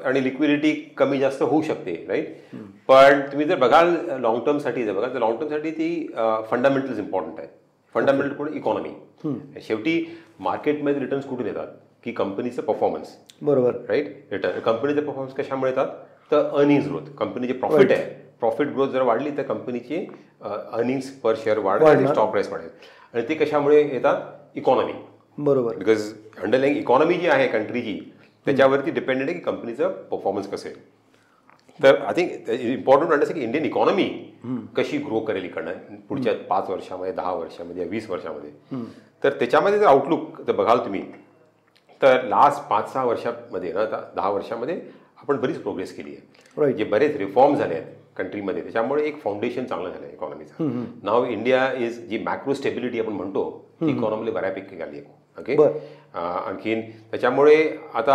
आणि लिक्विडिटी कमी जास्त होऊ शकते राईट. पण तुम्ही जर बघाल लॉंग टर्मसाठी जर बघाल तर लॉंग टर्मसाठी ती फंडामेंटल्स इम्पॉर्टंट आहे. फंडामेंटल पण इकॉनॉमी शेवटी मार्केटमध्ये रिटर्न्स कुठून येतात की कंपनीचं परफॉर्मन्स बरोबर राईट. रिटर्न कंपनीचे परफॉर्मन्स कशामुळे येतात तर अर्निंग्स ग्रोथ कंपनीचे प्रॉफिट आहे प्रॉफिट ग्रोथ जर वाढली तर कंपनीची अर्निंग्स पर शेअर वाढेल स्टॉक प्राइस वाढेल आणि ते कशामुळे येतात इकॉनॉमी बरोबर. बिकॉज अंडरलाईंग इकॉनॉमी जी आहे कंट्रीची त्याच्यावरती डिपेंडेंट आहे की कंपनीचं परफॉर्मन्स कसं आहे. तर आय थिंक इम्पॉर्टंट अंडरस्टँड की इंडियन इकॉनॉमी कशी ग्रो करेल इकडनं पुढच्या 5 वर्षामध्ये 10 वर्षामध्ये 20 वर्षामध्ये. तर त्याच्यामध्ये जर आउटलुक जर बघाल तुम्ही तर लास्ट 5-6 वर्षामध्ये ना 10 वर्षामध्ये आपण बरीच प्रोग्रेस केली आहे. जे बरेच रिफॉर्म झाले आहेत कंट्रीमध्ये त्याच्यामुळे एक फाउंडेशन चांगलं झालं आहे इकॉनॉमीचं. नाव इंडिया इज जी मॅक्रो स्टेबिलिटी आपण म्हणतो ती इकॉनॉमीला बऱ्यापैकी आली आहे. ओके आणखीन त्याच्यामुळे आता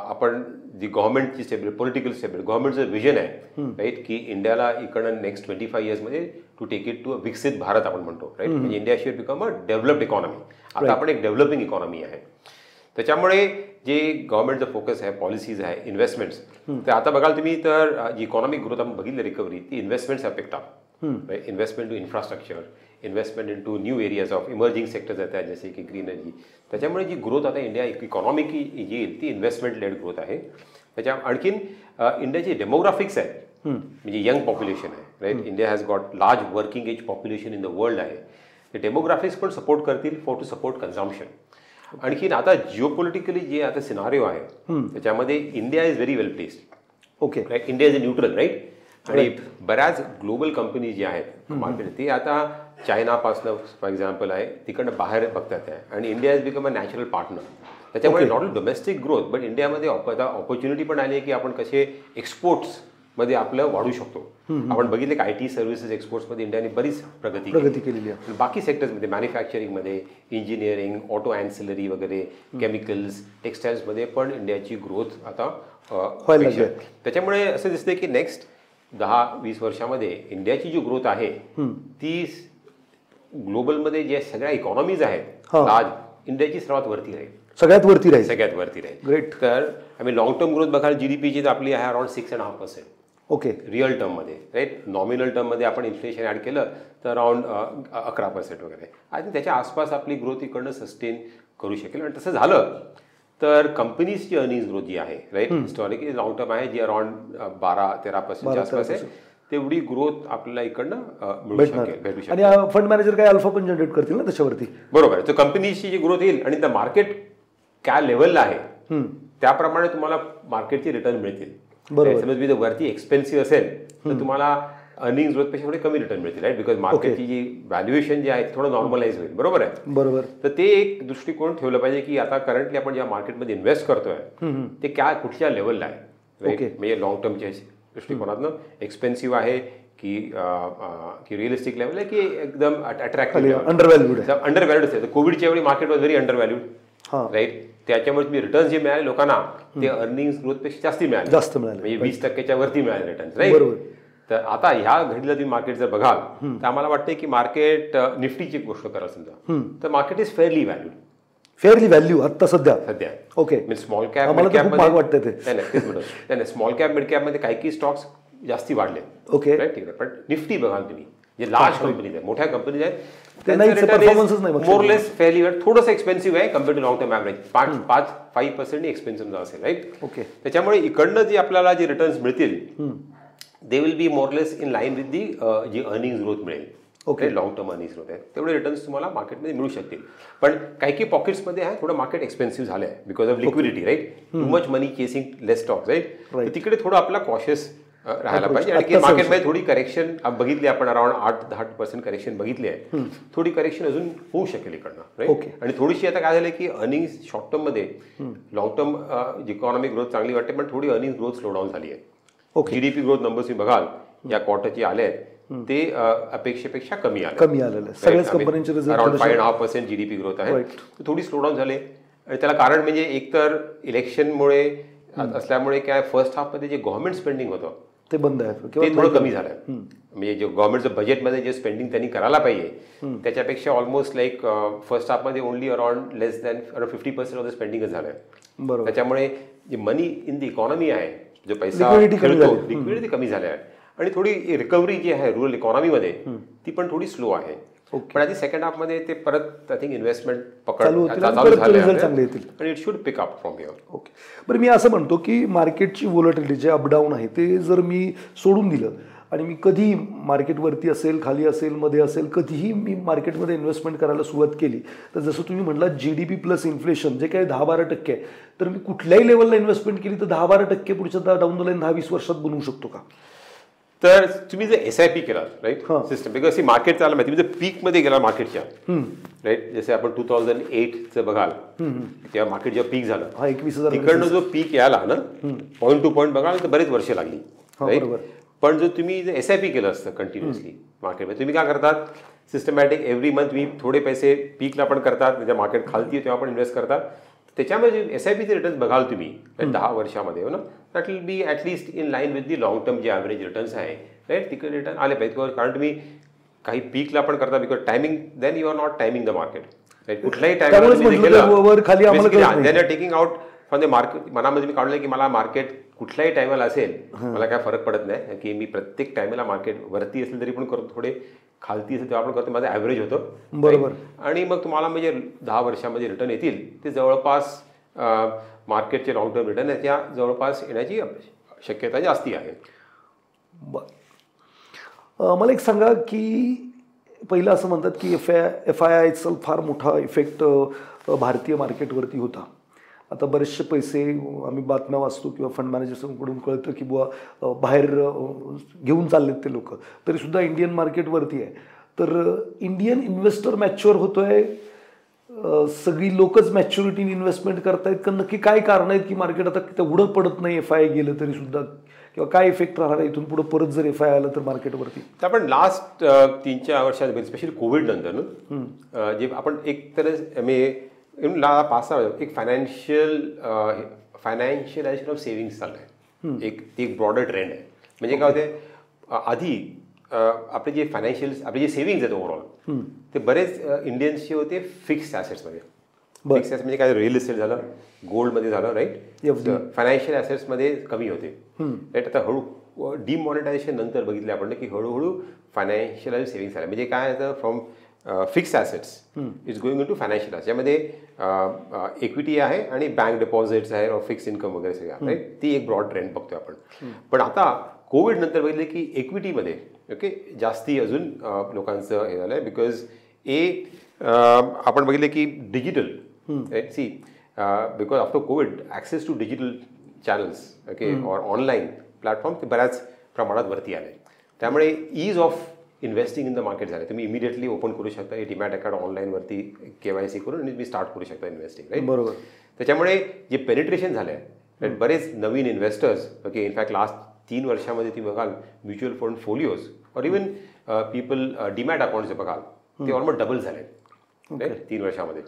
आपण जी गव्हर्नमेंटची स्टेबिलिटी पॉलिटिकल स्टेबिलिटी गव्हर्नमेंटचं विजन आहे राईट की इंडियाला इकडं नेक्स्ट 25 yearsमध्ये to take it to a Viksit Bharat आपण म्हणतो राईट. म्हणजे India should become a developed economy. आता आपण एक डेव्हलपिंग इकॉनॉमी आहे. त्याच्यामुळे जे गव्हर्नमेंटचं फोकस आहे पॉलिसीज आहे इन्व्हेस्टमेंट्स तर आता बघाल तुम्ही तर जी इकॉनॉमिक ग्रोथ आपण बघितली रिकव्हरी ती investments have picked up. Investment to infrastructure investment into new areas of emerging sectors आहेत जसे की ग्रीन एनर्जी. त्याच्यामुळे जी ग्रोथ आता इंडिया इकॉनॉमिक येईल ती इन्व्हेस्टमेंट लेड ग्रोथ आहे. त्याच्या आणखीन इंडियाची डेमोग्राफिक्स आहे म्हणजे यंग पॉप्युलेशन आहे right. India has got large working age population in the world आहे. ते डेमोग्राफिक्स पण सपोर्ट करतील फॉर टू सपोर्ट कन्झम्पशन. आणखीन आता जिओपॉलिटिकली जे आता सिनारिओ आहे त्याच्यामध्ये India is very well placed. Okay right. India is a neutral right. आणि बऱ्याच ग्लोबल कंपनी जी आहेत मार्केट ती आता चायनापासनं फॉर एक्झाम्पल आहे तिकडनं बाहेर बघतात आहे आणि India is become a natural partner. त्याच्यामुळे नॉट डोमेस्टिक ग्रोथ बट इंडियामध्ये ऑपॉर्च्युनिटी पण आली आहे की आपण कसे एक्सपोर्ट्समध्ये आपलं वाढू शकतो. आपण बघितले की IT सर्व्हिसेस एक्सपोर्ट्समध्ये इंडियाने बरीच प्रगती केलेली आहे. बाकी सेक्टर्समध्ये मॅन्युफॅक्चरिंगमध्ये इंजिनिअरिंग ऑटो ॲन्सिलरी वगैरे केमिकल्स टेक्स्टाईल्समध्ये पण इंडियाची ग्रोथ आता व्हायला लागली. त्याच्यामुळे असं दिसतंय की नेक्स्ट 10-20 वर्षामध्ये इंडियाची जी ग्रोथ आहे ती ग्लोबलमध्ये जे सगळ्या इकॉनॉमीज आहेत आज इंडियाची सर्वात वरती राहील. सगळ्यात वरती राहील. ग्रेट. तर आम्ही लॉंग टर्म ग्रोथ बघाल GDPची आपली आहे अराउंड 6.5%. ओके रिअल टर्ममध्ये राईट. नॉमिनल टर्ममध्ये आपण इन्फ्लेशन ॲड केलं तर अराउंड 11% वगैरे. आय थिंक त्याच्या आसपास आपली ग्रोथ इकडनं सस्टेन करू शकेल. आणि तसं झालं तर कंपनीजची अर्निंग्स ग्रोथ जी आहे राईट हिस्टॉरिकली लॉंग टर्म आहे जी अराउंड 12-13% आसपास आहे. तेवढी ग्रोथ आपल्याला इकडनं भेटू शकेल. आणि फंड मॅनेजर काय अल्फा पण जनरेट करतील ना त्याच्यावरती. बरोबर आहे. तर कंपनीची जी ग्रोथ येईल आणि त्या मार्केट काय लेवलला आहे त्याप्रमाणे तुम्हाला मार्केटची रिटर्न मिळतील. समज मी वरती एक्सपेन्सिव्ह असेल तर तुम्हाला अर्निंग ग्रोथपेक्षा थोडे कमी रिटर्न मिळतील राईट. बिकॉज मार्केटची जी व्हॅल्युएशन जे आहे थोडं नॉर्मलाइज होईल. बरोबर आहे. बरोबर. तर ते एक दृष्टिकोन ठेवलं पाहिजे की आता करंटली आपण ज्या मार्केटमध्ये इन्व्हेस्ट करतोय ते काय कुठच्या लेवलला आहे राईट. म्हणजे लॉंग टर्मच्या दृष्टिकोनातनं एक्सपेन्सिव्ह आहे की रिअलिस्टिक लेवल आहे की एकदम अट्रॅक्टिव्ह अंडरव्हॅल्यूड असेल. कोविडच्या वेळी मार्केट वॉज व्हेरी अंडरव्हॅल्यूड राईट. त्याच्यामुळे तुम्ही रिटर्न्स जे मिळाले लोकांना ते अर्निंग्स ग्रोथपेक्षा जास्त मिळाले म्हणजे 20% वरती मिळाले रिटर्न्स राईट. तर आता ह्या घडीला तुम्ही मार्केट जर बघाल तर आम्हाला वाटतं की मार्केट निफ्टीची गोष्ट करा समजा तर मार्केट इज फेअरली व्हॅल्यू आता सध्या. Okay small cap mid cap मध्ये स्मॉल कॅप मिड कॅप मध्ये काही स्टॉक्स जास्ती वाढले. Okay right. ठीक आहे. पण निफ्टी बघाल तुम्ही जे लार्ज कंपनीज आहेत मोठ्या कंपनीज आहेत परफॉर्मन्सच नाही मोरलेस फेअरली थोडंसं एक्सपेन्सिव्ह आहे compare to long term average 5% expensive असेल राईट. ओके. त्याच्यामुळे इकडनं जे आपल्याला जे रिटर्न्स मिळतील they will be more or less in line with the जी अर्निंग ग्रोथ मिळेल. Okay. Long term earnings growth आहे तेवढे रिटर्न्स तुम्हाला मार्केटमध्ये मिळू शकतील. पण काही पॉकेट्समध्ये आहे थोडं मार्केट एक्सपेन्सिव्ह झालं आहे because of liquidity right. Too much money chasing less stocks right. तिकडे थोडं आपला कॉशियस राहायला पाहिजे. आणि मार्केटमध्ये थोडी करेक्शन बघितली आपण अराउंड 8-10% करेक्शन बघितली आहे. थोडी करेक्शन अजून होऊ शकेल इकडनं राईट. आणि थोडीशी आता काय झालं की अर्निंग शॉर्ट टर्ममध्ये लॉंग टर्म इकॉनॉमिक ग्रोथ चांगली वाटते पण थोडी अर्निंग ग्रोथ स्लो डाऊन झाली आहे. जीडीपी ग्रोथ नंबर्स तुम्ही बघाल या क्वार्टरचे आले आहेत ते अपेक्षेपेक्षा कमी आले. सगळ्याच कंपन्यांचे अराउंड 5.5% जीडीपी ग्रोथ आहे. थोडी स्लो डाऊन झाले आणि त्याला कारण म्हणजे एकतर इलेक्शनमुळे असल्यामुळे काय फर्स्ट हाफमध्ये जे गव्हर्नमेंट स्पेंडिंग होतं ते बंद आहे ते थोडं कमी झालं आहे. म्हणजे जे गव्हर्नमेंटचं बजेटमध्ये जे स्पेंडिंग त्यांनी करायला पाहिजे त्याच्यापेक्षा ऑलमोस्ट लाईक फर्स्ट हाफमध्ये only around less than 50% of the स्पेंडिंगच झालं आहे. त्याच्यामुळे जे मनी इन द इकॉनॉमी आहे जो पैसा लिक्विडिटी कमी झाली आहे आणि थोडी रिकव्हरी जी आहे रुरल इकॉनॉमीमध्ये ती पण थोडी स्लो आहे. पण आधी सेकंड हाफमध्ये ते परत आय थिंक इन्व्हेस्टमेंट चालू झाले आणि it should pick up from here. Okay. बरं मी असं म्हणतो की मार्केटची व्होलॅटिलिटी जे अपडाऊन आहे ते जर मी सोडून दिलं आणि मी कधी मार्केटवरती असेल खाली असेल मध्ये असेल कधीही मी मार्केटमध्ये इन्व्हेस्टमेंट करायला सुरुवात केली तर जसं तुम्ही म्हटला जीडीपी प्लस इन्फ्लेशन जे काही 10-12% आहे तर मी कुठल्याही लेवलला इन्व्हेस्टमेंट केली तर 10-12% पुढच्या डाऊन द लाईन 10-20 वर्षात बनवू शकतो का? तर तुम्ही जर SIP केला राईट सिस्टम बिकॉज मार्केट चालला माहिती तुम्ही जर पीकमध्ये गेला मार्केटच्या राईट जसे आपण 2008चं बघाल तेव्हा मार्केट जेव्हा पीक झालं 21,000 तिकडनं जो पीक यायला ना पॉईंट टू पॉईंट बघाल तर बरेच वर्ष लागली राईट. पण जर तुम्ही जर SIP केलं असतं कंटिन्युअसली मार्केटमध्ये तुम्ही काय करतात सिस्टमॅटिक एव्हरी मंथ तुम्ही थोडे पैसे पीकला पण करतात म्हणजे मार्केट खालती तेव्हा पण इन्व्हेस्ट करतात. त्याच्यामध्ये SIPचे रिटर्न्स बघाल तुम्ही 10 वर्षामध्ये हो ना that will be at least in line with the long term जे ॲव्हरेज रिटर्न्स आहे राईट. तिकडे रिटर्न आले पाहिजे कारण तुम्ही काही पीकला पण करता because timing then you are not timing the market right. कुठल्याही timing then taking out from the market. मनामध्ये मी काढलं की मला मार्केट कुठल्याही टायमाला असेल मला काय फरक पडत नाही की मी प्रत्येक टायमाला मार्केट वरती असेल तरी पण करतो थोडे खालती असेल तेव्हा आपण करतो माझं ॲव्हरेज होतं बरोबर. आणि मग तुम्हाला म्हणजे 10 वर्षामध्ये रिटर्न येतील ते जवळपास मार्केटचे लॉंग टर्म रिटर्न याच्या जवळपास येण्याची शक्यता जास्ती आहे. मला एक सांगा की पहिलं असं म्हणतात की FIIचा फार मोठा इफेक्ट भारतीय मार्केटवरती होता. आता बरेचसे पैसे आम्ही बातम्या वाचतो किंवा फंड मॅनेजर्सकडून कळतं की बुवा बाहेर घेऊन चाललेत ते लोक तरीसुद्धा इंडियन मार्केटवरती आहे. तर इंडियन इन्व्हेस्टर मॅच्युअर होतोय सगळी लोकच मॅच्युरिटीने इन्व्हेस्टमेंट करतायत का नक्की काय कारण आहेत की मार्केट आता तेवढं पडत नाही FII गेलं तरीसुद्धा किंवा काय इफेक्ट राहणार आहे इथून पुढे परत जर FII आलं तर मार्केटवरती? तर आपण लास्ट 3-4 वर्षात स्पेशली कोविड नंतर ना जे आपण एक तर एक फायनान्शियलायझेशन ऑफ सेव्हिंग्स चाललं आहे. एक ब्रॉडर ट्रेंड आहे. म्हणजे काय होते आधी आपले जे आपले जे सेव्हिंग्ज आहेत ओव्हरऑल ते बरेच इंडियन्सचे होते फिक्स्ड ॲसेट्समध्ये. फिक्स्ड ॲसेट्स म्हणजे काय रिअल इस्टेट झालं गोल्डमध्ये झालं राईट. फायनान्शियल ॲसेट्समध्ये कमी होते राईट. आता हळू डिमॉनिटायझेशन नंतर बघितले आपण की हळूहळू फायनान्शियल सेव्हिंग्स आले. म्हणजे काय आहे from fixed assets is going into financial assets यामध्ये इक्विटी आहे आणि बँक डिपॉझिट्स आहे और फिक्स इन्कम वगैरे सगळं राईट. ती एक ब्रॉड ट्रेंड बघतोय आपण. पण आता कोविड नंतर बघितलं की इक्विटीमध्ये ओके जास्ती अजून लोकांचं हे झालं आहे बिकॉज आपण बघितलं की digital right see because after covid access to digital channels okay और ऑनलाईन प्लॅटफॉर्म ते बऱ्याच प्रमाणात वरती आले. त्यामुळे ease of investing in the market झाले. तुम्ही इमिडिएटली ओपन करू शकता डीमॅट अकाउंट ऑनलाईनवरती KYC करून आणि तुम्ही स्टार्ट करू शकता इन्व्हेस्टिंग राईट. बरोबर. त्याच्यामुळे जे पेनिट्रेशन झालं आहे बरेच नवीन इन्व्हेस्टर्स ओके इनफॅक्ट लास्ट 3 वर्षामध्ये तुम्ही बघाल म्युच्युअल फंड फोलिओज और इवन पीपल डीमॅट अकाउंट्स जे बघाल ते ऑलमोस्ट डबल झाले राईट 3 वर्षामध्ये.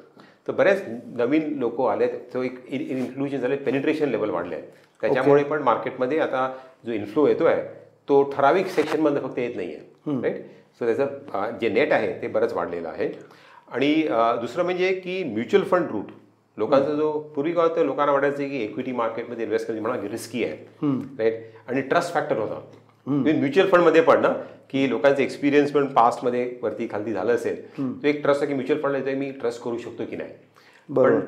तर बरेच नवीन लोक आले तो एक इन्क्लुजन झाले पेनिट्रेशन लेवल वाढले आहे. त्याच्यामुळे पण मार्केटमध्ये आता जो इन्फ्लो येतो आहे तो ठराविक सेक्शनमध्ये फक्त येत नाही आहे राईट. सो त्याचं जे नेट आहे ते बरंच वाढलेलं आहे. आणि दुसरं म्हणजे की म्युच्युअल फंड रूट लोकांचा जो पूर्वी काय होतं लोकांना वाटायचं की इक्विटी मार्केटमध्ये इन्व्हेस्ट करणं म्हणा रिस्की आहे राईट आणि ट्रस्ट फॅक्टर होता म्युच्युअल फंडमध्ये पण ना की लोकांचे एक्सपिरियन्स पण पास्टमध्ये वरती खालती झालं असेल तो एक ट्रस्ट आहे की म्युच्युअल फंड मी ट्रस्ट करू शकतो की नाही. पण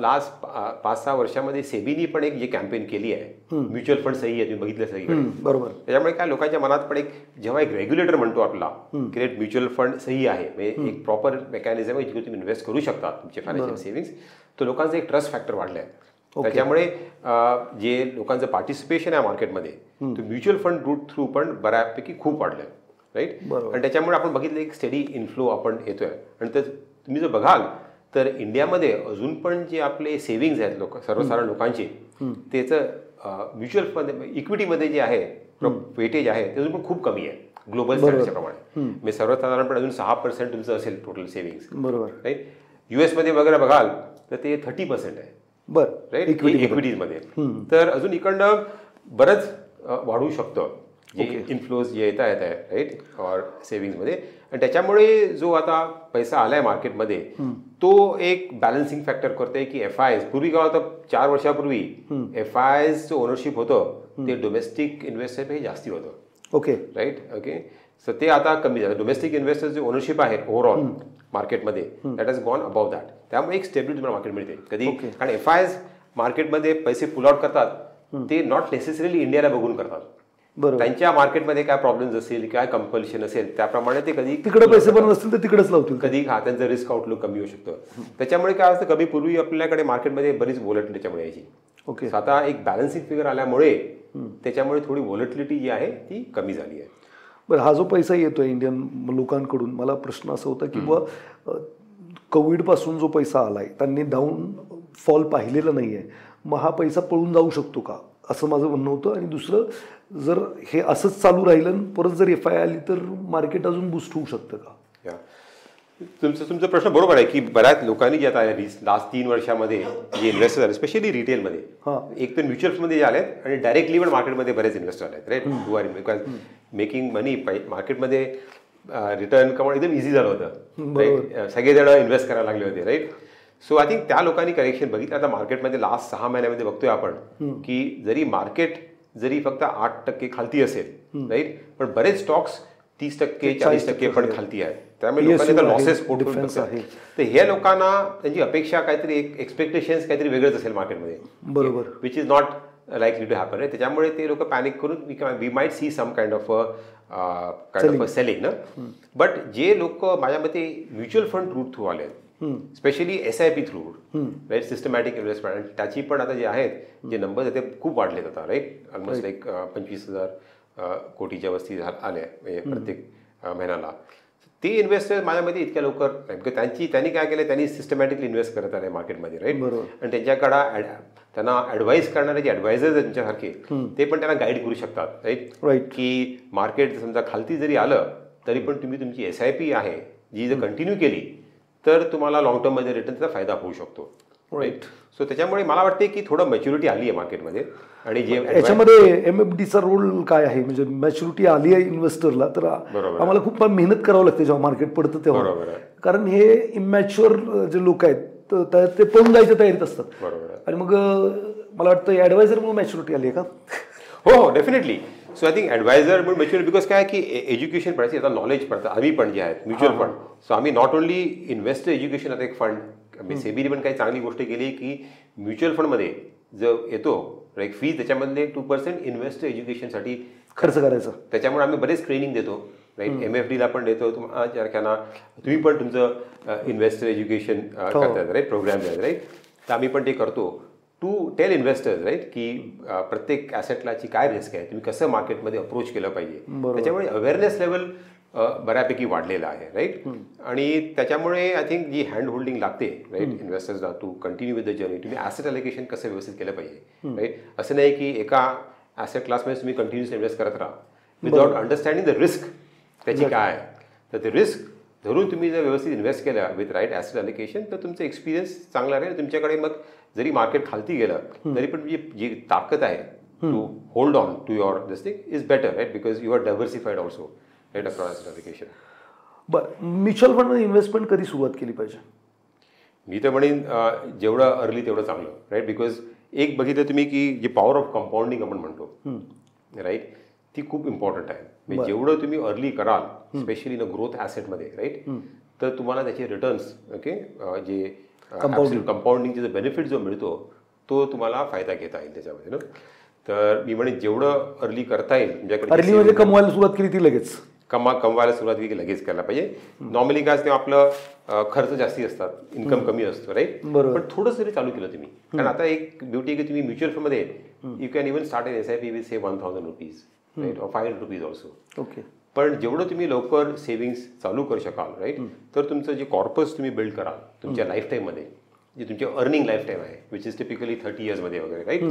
लास्ट 5-6 वर्षामध्ये सेबीनी पण एक जे कॅम्पेन केली आहे म्युच्युअल फंड सही आहे, तुम्ही बघितलं सगळीकडे. बरोबर. त्याच्यामुळे काय लोकांच्या मनात पण एक जेव्हा एक रेग्युलेटर म्हणतो आपला की म्युच्युअल फंड सही आहे, म्हणजे एक प्रॉपर मेकॅनिझम आहे जिथे तुम्ही इन्व्हेस्ट करू शकता तुमचे फायनान्शियल सेव्हिंग्स, तो लोकांचा एक ट्रस्ट फॅक्टर वाढला आहे. त्याच्यामुळे जे लोकांचं पार्टिसिपेशन आहे मार्केटमध्ये तो म्युच्युअल फंड रूट थ्रू पण बऱ्यापैकी खूप वाढलं आहे, राईट. आणि त्याच्यामुळे आपण बघितलं एक स्टेडी इन्फ्लो आपण येतोय. आणि तर तुम्ही जर बघाल तर इंडियामध्ये अजून पण जे आपले सेव्हिंग्ज आहेत सर्वसाधारण लोकांचे त्याचं म्युच्युअल फंड इक्विटीमध्ये जे आहे वेटेज आहे ते अजून पण खूप कमी आहे ग्लोबल स्टँडर्डच्या प्रमाणे. म्हणजे सर्वसाधारणपणे अजून 6% तुमचं असेल टोटल सेव्हिंग्ज, बरोबर, राईट. US मध्ये वगैरे बघाल तर ते 30% आहे, बरं, राईट, इक्विटीजमध्ये. तर अजून इकडनं बरंच वाढू शकतं जे इन्फ्लोज जे येत आहे, राईट, और सेव्हिंग्जमध्ये. आणि त्याच्यामुळे जो आता पैसा आलाय मार्केटमध्ये तो एक बॅलन्सिंग फॅक्टर करतोय की FIs पूर्वी काय होतं 4 वर्षापूर्वी FIs ओनरशिप होतं ते डोमेस्टिक इन्व्हेस्टर जास्ती होतं. Okay, right. ओके, सो ते आता कमी झालं. डोमेस्टिक इन्व्हेस्टर जे ओनरशिप आहे ओव्हरऑल मार्केटमध्ये that has gone above that. त्यामुळे एक स्टेबिलिटी तुम्हाला मार्केट मिळते कधी. कारण FIs मार्केटमध्ये पैसे पुल आउट करतात ते नॉट नेसेसरीली इंडियाला बघून करतात. त्यांच्या मार्केटमध्ये काय प्रॉब्लेम्स असेल, काय कंपल्शन असेल त्याप्रमाणे ते कधी तिकडे पैसे पण नसतील तर तिकडेच लावतील. कधी त्यांचं रिस्क आउटलुक कमी होऊ शकतं. त्याच्यामुळे काय असतं कमी पूर्वी आपल्याकडे मार्केटमध्ये बरीच व्होलॅटिलिटी त्याच्यामुळे यायची. ओके, आता एक बॅलन्सिंग फिगर आल्यामुळे त्याच्यामुळे थोडी व्होलॅटिलिटी जी आहे ती कमी झाली आहे. बरं, हा जो पैसा येतोय इंडियन लोकांकडून, मला प्रश्न असा होता की बुवा कोविडपासून जो पैसा आलाय त्यांनी डाऊन फॉल पाहिलेला नाही आहे, मग हा पैसा पळून जाऊ शकतो का असं माझं म्हणणं होतं. आणि दुसरं, जर हे असंच चालू राहिलं परत जर FI आली तर मार्केट अजून बूस्ट होऊ शकतं का? तुमचा प्रश्न बरोबर आहे की बऱ्याच लोकांनी जे आता लास्ट 3 वर्षामध्ये जे इन्व्हेस्टर झाले स्पेशली रिटेलमध्ये, एक तर म्युच्युअल फंडमध्ये जे आलेत आणि डायरेक्टली पण मार्केटमध्ये बरेच इन्व्हेस्टर आलेत, right, who are because making money. मार्केटमध्ये रिटर्न कमावणं एकदम इझी झालं होतं, राईट. सगळेजण इन्व्हेस्ट करायला लागले होते, राईट. सो आय थिंक त्या लोकांनी करेक्शन बघितलं. आता मार्केटमध्ये लास्ट 6 महिन्यामध्ये बघतोय आपण की जरी मार्केट जरी फक्त 8% खालती असेल, राईट, पण बरेच स्टॉक्स 30%, 40% पण खालती आहेत. त्यामुळे लोकांनी लॉसेस पोर्टफोलिओ आहे. तर हे लोकांना त्यांची अपेक्षा काहीतरी एक एक्सपेक्टेशन्स काहीतरी वेगळंच असेल मार्केटमध्ये, बरोबर, which is not likely to happen. त्याच्यामुळे ते लोक पॅनिक करून we might see some kind of selling ना. बट जे लोक माझ्या मते म्युच्युअल फंड रूट थ्रू आले, specially SIP through, right, systematic investment, आणि त्याची पण आता जे आहेत जे नंबर्स आहेत ते खूप वाढलेत आता, राईट. ऑलमोस्ट लाईक 25,000 कोटीच्या वस्ती आल्या प्रत्येक महिन्याला. ते इन्व्हेस्टर माझ्यामध्ये इतक्या लवकर त्यांनी काय केलं, त्यांनी सिस्टमॅटिकली इन्व्हेस्ट करत आले मार्केटमध्ये, राईट. आणि त्यांच्याकडे त्यांना ॲडवाईस करणारे जे ॲडवायझर्स आहेत त्यांच्यासारखे ते पण त्यांना गाईड करू शकतात, राईट, की मार्केट समजा खालती जरी आलं तरी पण तुम्ही तुमची SIP आहे जी जर कंटिन्यू केली तर तुम्हाला लॉंग टर्ममध्ये रिटर्नचा फायदा होऊ शकतो, राईट. सो त्याच्यामुळे मला वाटते की थोडं मॅच्युरिटी आली आहे मार्केटमध्ये. आणि जे याच्यामध्ये MFDचा रोल काय आहे, म्हणजे मॅच्युरिटी आली आहे इन्व्हेस्टरला तर आम्हाला खूप मेहनत करावं लागते जेव्हा मार्केट पडतं तेव्हा, कारण हे इमॅच्युअर जे लोक आहेत ते पळून जायच्या तयारीत असतात. बरोबर. आणि मग मला वाटतं ॲडवायझर म्हणून मॅच्युरिटी आली आहे का? हो, definitely. So I think advisor म्हणून मॅच्युअर बिकॉज काय की एज्युकेशन पडायची आता नॉलेज पडतं. आम्ही पण जे आहेत म्युच्युअल फंड, सो आम्ही नॉट ओनली इन्व्हेस्टर एज्युकेशन आता एक फंड, सेबीने पण काही चांगली गोष्ट केली की म्युच्युअल फंडमध्ये जो येतो एक फी त्याच्यामधले 2% इन्व्हेस्टर एज्युकेशनसाठी खर्च करायचा. त्याच्यामुळे आम्ही बरेच ट्रेनिंग देतो, राईट. MFDला पण देतो तुम्हाला, तुम्ही पण तुमचं इन्व्हेस्टर एज्युकेशन करतात, राईट, प्रोग्राम आहेत, राईट. तर आम्ही पण ते करतो टू टेल इन्व्हेस्टर्स, राईट, की प्रत्येक ॲसेटलाची काय रिस्क आहे, तुम्ही कसं मार्केटमध्ये अप्रोच केलं पाहिजे. त्याच्यामुळे अवेअरनेस लेवल बऱ्यापैकी वाढलेलं आहे, राईट. आणि त्याच्यामुळे आय थिंक जी हँड होल्डिंग लागते, राईट, इन्व्हेस्टर्सला to continue with the journey. तुम्ही ॲसेट अलोकेशन कसं व्यवस्थित केलं पाहिजे, राईट. असं नाही की एका ॲसेट क्लासमध्ये तुम्ही कंटिन्युअसली इन्व्हेस्ट करत राहा विदाउट अंडरस्टँडिंग द रिस्क त्याची काय आहे. तर ते रिस्क धरून तुम्ही जर व्यवस्थित इन्व्हेस्ट केलं विथ राईट ॲसेट अलोकेशन तर तुमचं एक्सपिरियन्स चांगला राहील. तुमच्याकडे मग जरी मार्केट खालती गेलं तरी पण जी ताकद आहे to hold on to your this thing is better, right, because you are diversified also, right, across allocation. बरं, म्युच्युअल फंडमध्ये इन्व्हेस्टमेंट कधी सुरुवात केली पाहिजे? मी तर म्हणेन जेवढं अर्ली तेवढं चांगलं, राईट. बिकॉज एक बघितलं तुम्ही की जे पॉवर ऑफ कंपाऊंडिंग आपण म्हणतो, राईट, ती खूप इम्पॉर्टंट आहे. म्हणजे जेवढं तुम्ही अर्ली कराल स्पेशली इन ग्रोथ ॲसेटमध्ये राईट, तर तुम्हाला त्याचे रिटर्न्स ओके जे कंपाऊंडिंगचे जो बेनिफिट जो मिळतो तो तुम्हाला फायदा घेता येईल त्याच्यामध्ये ना. तर मी म्हणेन जेवढं अर्ली करता येईल अर्ली म्हणजे कमवायला सुरुवात केली ती लगेच कमवायला सुरुवात केली लगेच करायला पाहिजे. नॉर्मली काय असते आपलं खर्च जास्ती असतात, इन्कम कमी असतो राईट, पण थोडंसं जरी चालू केलं तुम्ही, कारण आता एक ब्युटी आहे की तुम्ही म्युच्युअल फंडमध्ये you can even start an SIP with say 1000 rupees right और 500 रुपीज ऑल्सो. ओके. पण जेवढं तुम्ही लवकर सेव्हिंग्स चालू करू शकाल राईट, तर तुमचं जे कॉर्पस तुम्ही बिल्ड कराल तुमच्या लाईफटाईममध्ये, जे तुमची अर्निंग लाईफ टाईम आहे विच इज टिपिकली 30 इयर्समध्ये वगैरे right,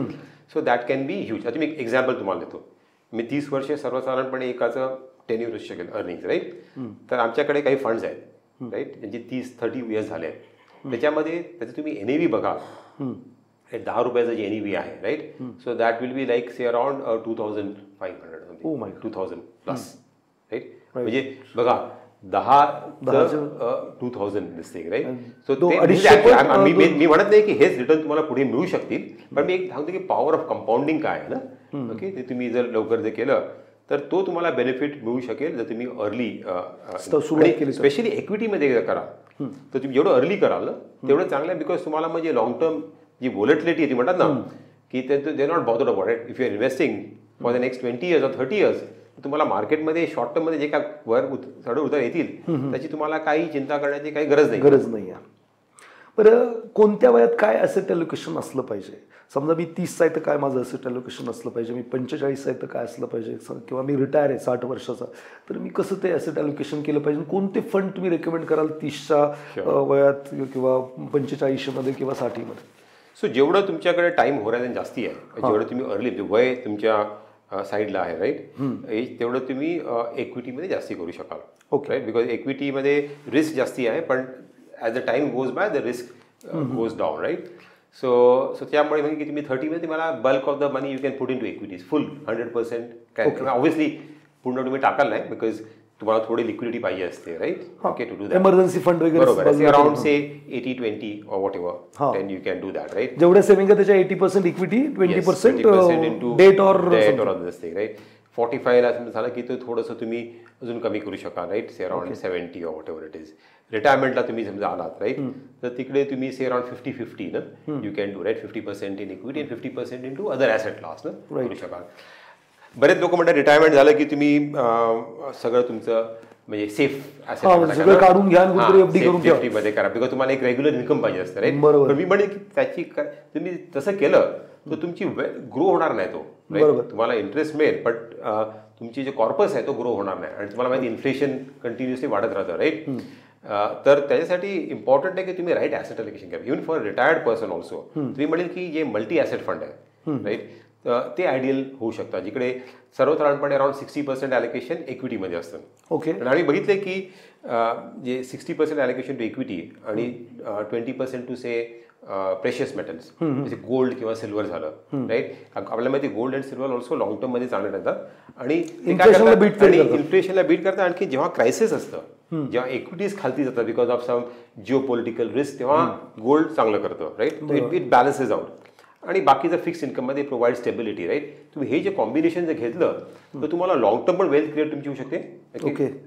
so that can be huge. आता मी एक एक्झाम्पल तुम्हाला देतो. मी 30 वर्ष सर्वसाधारणपणे एकाचं टेन्युअर असू शकेल अर्निंग राईट. तर आमच्याकडे काही फंड्स आहेत राईट ज्यांचे 30-30 इयर्स झाले आहेत. त्याच्यामध्ये त्याचं तुम्ही NAV बघाल, 10 रुपयाचं जे NAV आहे right, so that will be like say around 2500 something, 2000 plus right. म्हणजे बघा 2000 दिसते राईट. सो मी म्हणत नाही की हेच रिटर्न तुम्हाला पुढे मिळू शकतील, पण मी एक सांगतो की पॉवर ऑफ कंपाऊंडिंग काय आहे ना. ओके, ते तुम्ही जर लवकर जर केलं तर तो तुम्हाला बेनिफिट मिळू शकेल जर तुम्ही अर्ली स्पेशली इक्विटीमध्ये जर कराल तर तुम्ही जेवढं अर्ली कराल ना तेवढं चांगलं आहे. बिकॉज तुम्हाला म्हणजे लॉंग टर्म जी व्हॉलेटिलिटी आहे ती म्हणतात ना की they not bothered about it. If you are investing for the next 20 years और 30 इयर्स, तुम्हाला मार्केटमध्ये शॉर्ट टर्ममध्ये जे काय वर चढ उतार येतील त्याची तुम्हाला काही चिंता करण्याची काही गरज नाही आहे. बरं, कोणत्या वयात काय ॲसेट ॲलोकेशन असलं पाहिजे? समजा मी 30 आहे तर काय माझं ॲसेट ॲलोकेशन असलं पाहिजे, मी 45 आहे तर काय असलं पाहिजे, किंवा मी रिटायर आहे 60 वर्षाचा तर मी कसं ते ॲसेट ॲलोकेशन केलं पाहिजे? कोणते फंड तुम्ही रेकमेंड कराल 30च्या वयात किंवा 45मध्ये किंवा 60मध्ये? सो जेवढं तुमच्याकडे टाईम होरायझन जास्ती आहे, जेवढं तुम्ही अर्ली वय तुमच्या साईडला आहे राईट, तेवढं तुम्ही इक्विटीमध्ये जास्ती करू शकाल. ओके. राईट, बिकॉज इक्विटीमध्ये रिस्क जास्ती आहे, पण as a time goes by the risk goes down right. So त्यामुळे म्हणजे की तुम्ही 30मध्ये तुम्हाला bulk of the money you can put in to equities full 100%. काय ऑब्व्हियसली पूर्ण तुम्ही टाकाल नाही, बिकॉज तुम्हाला थोडी लिक्विडिटी पाहिजे असते right. Okay, to do that emergency fund वगैरे बरोबर around say 80-20 or whatever, then you can do that right. जेवढे सेव्हिंग आहे त्याच्या 80% इक्विटी, 20% into डेट और this thing right. 45 ला झालं की तो थोडंसं तुम्ही अजून कमी करू शकाल right, say around 70 or whatever it is. रिटायरमेंटला तुम्ही समजा आलात राईट, तर तिकडे तुम्ही से अराउंड 50-50 ना you can do right, 50% in equity आणि 50% in two other asset class ना करू शकाल. बरेच लोक म्हणतात रिटायरमेंट झालं की तुम्ही सगळं तुमचं म्हणजे सेफ ॲसेट काढून घ्या, मध्ये करा, बिकॉज तुम्हाला एक रेग्युलर इन्कम पाहिजे असतं राईट. पण मी म्हणेन की त्याची तुम्ही तसं केलं तर तुमची ग्रो होणार नाही तो राईट. तुम्हाला इंटरेस्ट मिळेल बट तुमची जे कॉर्पस आहे तो ग्रो होणार नाही, आणि तुम्हाला माहिती इन्फ्लेशन कंटिन्युअसली वाढत राहतं राईट. तर त्याच्यासाठी इम्पॉर्टंट आहे की तुम्ही राईट ॲसेट अलोकेशन करा. Even for retired person also तुम्ही म्हणेल की जे मल्टी ॲसेट फंड आहे राईट, ते आयडियल होऊ शकतात, जिकडे सर्वसाधारणपणे अराउंड 60% ॲलोकेशन इक्विटीमध्ये असतं. ओके. आणि आम्ही बघितले की जे 60% ॲलोकेशन टू इक्विटी आणि 20% टू से प्रेशियस मेटल्स जसे गोल्ड किंवा सिल्वर झालं राईट. आपल्याला माहिती gold and silver also long term मध्ये चांगले राहतात आणि इन्फ्लेशनला बीट करतात. आणखी जेव्हा क्रायसिस असतं, जेव्हा इक्विटीज खालती जातात because of some geo political risk, तेव्हा गोल्ड चांगलं करतं राईट. It balances out. आणि बाकीचं फिक्स इन्कममध्ये प्रोव्हाइड स्टेबिलिटी राईट. तुम्ही हे जे कॉम्बिनेशन जर घेतलं तर तुम्हाला लॉंग टर्म पण वेल्थ क्रिएट तुमची होऊ शकते.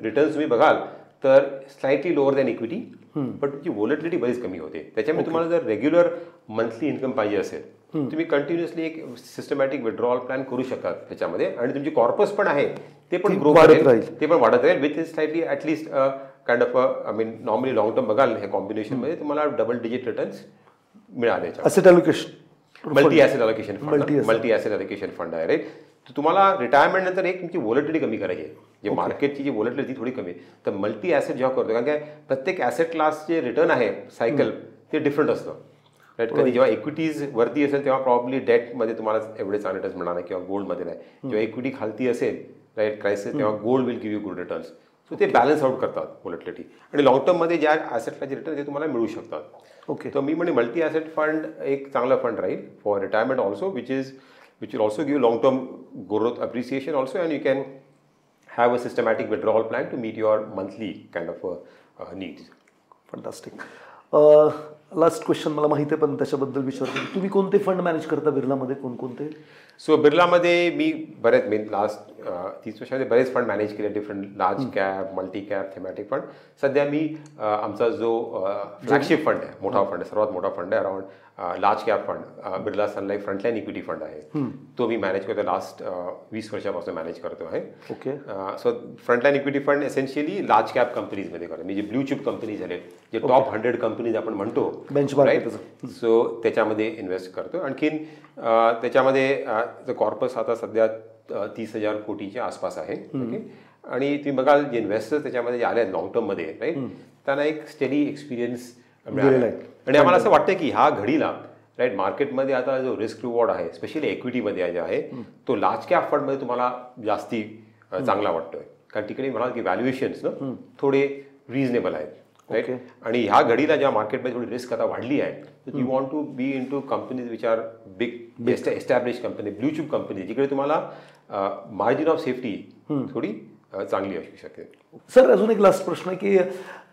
रिटर्न्स तुम्ही बघाल तर स्लाइटली लोअर दॅन इक्विटी, पण तुमची व्हॉलेटिलिटी बरीच कमी होते. त्याच्यामुळे तुम्हाला जर रेग्युलर मंथली इन्कम पाहिजे असेल तुम्ही कंटिन्युअसली एक सिस्टमॅटिक विड्रॉल प्लॅन करू शकता त्याच्यामध्ये, आणि तुमची कॉर्पस पण आहे ते पण ग्रो करेल, ते पण वाढत राहील with slightly at least kind of I mean normally long term बघाल ह्या कॉम्बिनेशनमध्ये तुम्हाला डबल डिजिट रिटर्न्स मिळाले. Asset allocation multi asset allocation fund आहे राईट. तर तुम्हाला रिटायरमेंट नंतर एक तुमची व्हॉलेटिलिटी कमी करायची आहे, जे मार्केटची जी व्हॉलेटिलिटी थोडी कमी आहे. तर मल्टी ॲसेट जेव्हा करतो, कारण काय प्रत्येक ॲसेट क्लासचे रिटर्न आहे सायकल ते डिफरंट असतं राईट. कधी जेव्हा इक्विटीज वरती असेल तेव्हा प्रॉब्ली डेटमध्ये तुम्हाला एवढे चांगले रिटर्न्स मिळणार नाही, किंवा गोल्डमध्ये नाही. जेव्हा इक्विटी खालती असेल राईट क्रायसिस, तेव्हा gold will give you good returns. So ते बॅलन्स आउट करतात व्हॉलेटिलिटी, आणि लॉंग टर्ममध्ये ज्या ॲसेटचे रिटर्न ते तुम्हाला मिळू शकतात. ओके. तर मी म्हणजे मल्टी ॲसेट फंड एक चांगला फंड राहील for retirement also, which will also give long-term growth appreciation also, and you can have a systematic withdrawal plan to meet your monthly kind of needs. Fantastic. Last question मला माहिती आहे पण त्याच्याबद्दल विचारतो, तुम्ही कोणते फंड मॅनेज करता बिर्लामध्ये, कोणकोणते? सो बिर्लामध्ये मी लास्ट 30 वर्षामध्ये बरेच फंड मॅनेज केले, different large cap, multi cap, thematic fund. सध्या मी आमचा जो फ्लॅगशिप फंड आहे, मोठा फंड आहे, सर्वात मोठा फंड आहे, around large cap fund Birla Sun Life Frontline Equity Fund आहे, तो मी मॅनेज करतो. लास्ट 20 वर्षापासून मॅनेज करतो आहे. Okay. So frontline Equity fund essentially large cap कंपनीजमध्ये करतो, म्हणजे ब्ल्यू चिप कंपनी झाले, जे टॉप 100 कंपनीज आपण म्हणतो, बेंचमार्क. सो त्याच्यामध्ये इन्व्हेस्ट करतो. आणखीन त्याच्यामध्ये कॉर्पस आता सध्या 30,000 कोटीच्या आसपास आहे. ओके. आणि तुम्ही बघाल जे इन्व्हेस्टर्स त्याच्यामध्ये जे आले आहेत लॉंग टर्ममध्ये, राईट, त्यांना एक स्टेडी एक्सपिरियन्स मिळाला आहे. आणि आम्हाला असं वाटतं की ह्या घडीला, राईट, मार्केटमध्ये आता जो रिस्क रिवॉर्ड आहे, स्पेशली इक्विटीमध्ये जे आहे, तो लार्ज कॅप फंडमध्ये तुम्हाला जास्ती चांगला वाटतोय, कारण तिकडे म्हणाल की व्हॅल्युएशन्स ना थोडे रिझनेबल आहेत, राईट. आणि ह्या घडीला ज्या मार्केटमध्ये थोडी रिस्क आता वाढली आहे, तर you want to be in to companies which are big establish company, blue chip company, जिकडे तुम्हाला मार्जिन ऑफ सेफ्टी थोडी चांगली असू शकेल. सर, अजून एक लास्ट प्रश्न आहे की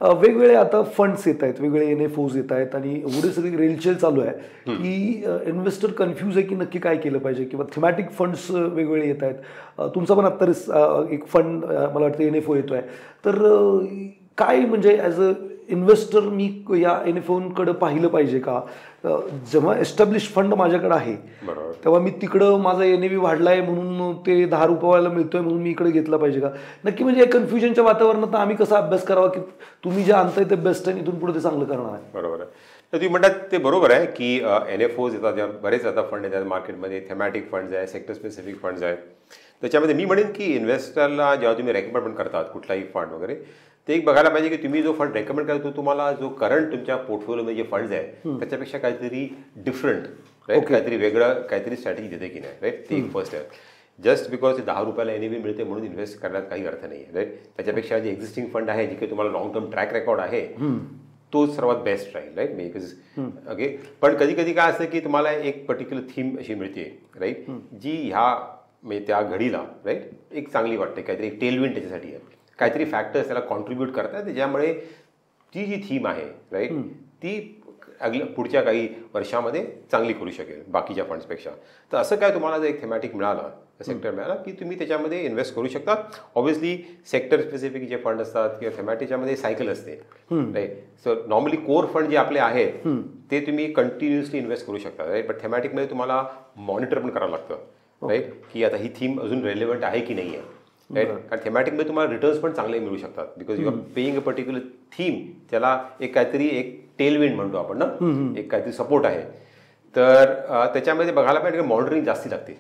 वेगवेगळे आता फंड्स येत आहेत, वेगवेगळे NFOs येत आहेत आणि एवढी सगळी रेलचेल चालू आहे की इन्व्हेस्टर कन्फ्यूज आहे की नक्की काय केलं पाहिजे, किंवा थेमॅटिक फंड्स वेगवेगळे येत आहेत. तुमचा पण आत्ता एक फंड मला वाटतं NFO येतोय, तर काय म्हणजे ॲज अ इन्व्हेस्टर मी या NFOंकडे पाहिलं पाहिजे का? जेव्हा एस्टॅब्लिश फंड माझ्याकडे आहे तेव्हा मी तिकडं माझा NAV वाढला आहे म्हणून ते 10 रुपयाला मिळतोय म्हणून मी इकडे घेतला पाहिजे का? नक्की म्हणजे कन्फ्युजनच्या वातावरणात आम्ही कसा अभ्यास करावा की तुम्ही जे आणताय ते बेस्ट आहे, इथून पुढे ते चांगलं करणार आहे? बरोबर आहे. तर तुम्ही म्हणतात ते बरोबर आहे की NFOs येतात, बरेच आता फंड येतात मार्केटमध्ये, थेमॅटिक फंड्स आहे, सेक्टर स्पेसिफिक फंड्स आहेत. त्याच्यामध्ये मी म्हणेन की इन्व्हेस्टरला जेव्हा तुम्ही रेकमेंड करतात कुठलाही फंड वगैरे, ते एक बघायला पाहिजे की तुम्ही जो फंड रेकमेंड करतो तुम्हाला जो करंट तुमच्या पोर्टफोलिओमध्ये जे फंड्स आहे त्याच्यापेक्षा काहीतरी डिफरंट, राईट, काहीतरी वेगळं काहीतरी स्ट्रॅटेजी देते की नाही, राईट. ते एक फर्स्ट आहे. जस्ट बिकॉज ते 10 रुपयाला NAV मिळते म्हणून इन्व्हेस्ट करण्यात काही अर्थ नाही आहे, राईट. त्याच्यापेक्षा जे एक्झिस्टिंग फंड आहे, जिथे तुम्हाला लॉंग टर्म ट्रॅक रेकॉर्ड आहे, तो सर्वात बेस्ट राहील, राईट. Because okay. पण कधी कधी काय असतं की तुम्हाला एक पर्टिक्युलर थीम अशी मिळते, राईट, जी ह्या म्हणजे त्या घडीला, राईट, एक चांगली वाटते, काहीतरी एक टेलविंड त्याच्यासाठी आहे, काहीतरी फॅक्टर्स त्याला कॉन्ट्रीब्यूट करतात त्याच्यामुळे ती जी थीम आहे, राईट, ती पुढच्या काही वर्षामध्ये चांगली करू शकेल बाकीच्या फंड्सपेक्षा. तर असं काय तुम्हाला जर एक थेमॅटिक मिळाला, सेक्टर मिळाला, की तुम्ही त्याच्यामध्ये इन्व्हेस्ट करू शकता. ऑब्व्हियसली सेक्टर स्पेसिफिक जे फंड असतात किंवा थेमॅटिकच्यामध्ये सायकल असते, right. So normally core fund जे आपले आहेत ते तुम्ही कंटिन्युअसली इन्व्हेस्ट करू शकता, राईट. पण थेमॅटिकमध्ये तुम्हाला मॉनिटर पण करावं लागतं, राईट, की आता ही थीम अजून रेलेव्हंट आहे की नाही आहे, राईट. कारण थेमॅटिकमध्ये तुम्हाला रिटर्न्स पण चांगले मिळू शकतात, because you are paying a particular theme, त्याला एक काहीतरी एक टेलविंड म्हणतो आपण ना, एक काहीतरी सपोर्ट आहे. तर त्याच्यामध्ये बघायला पाहिजे मॉनिटरिंग जास्ती लागते.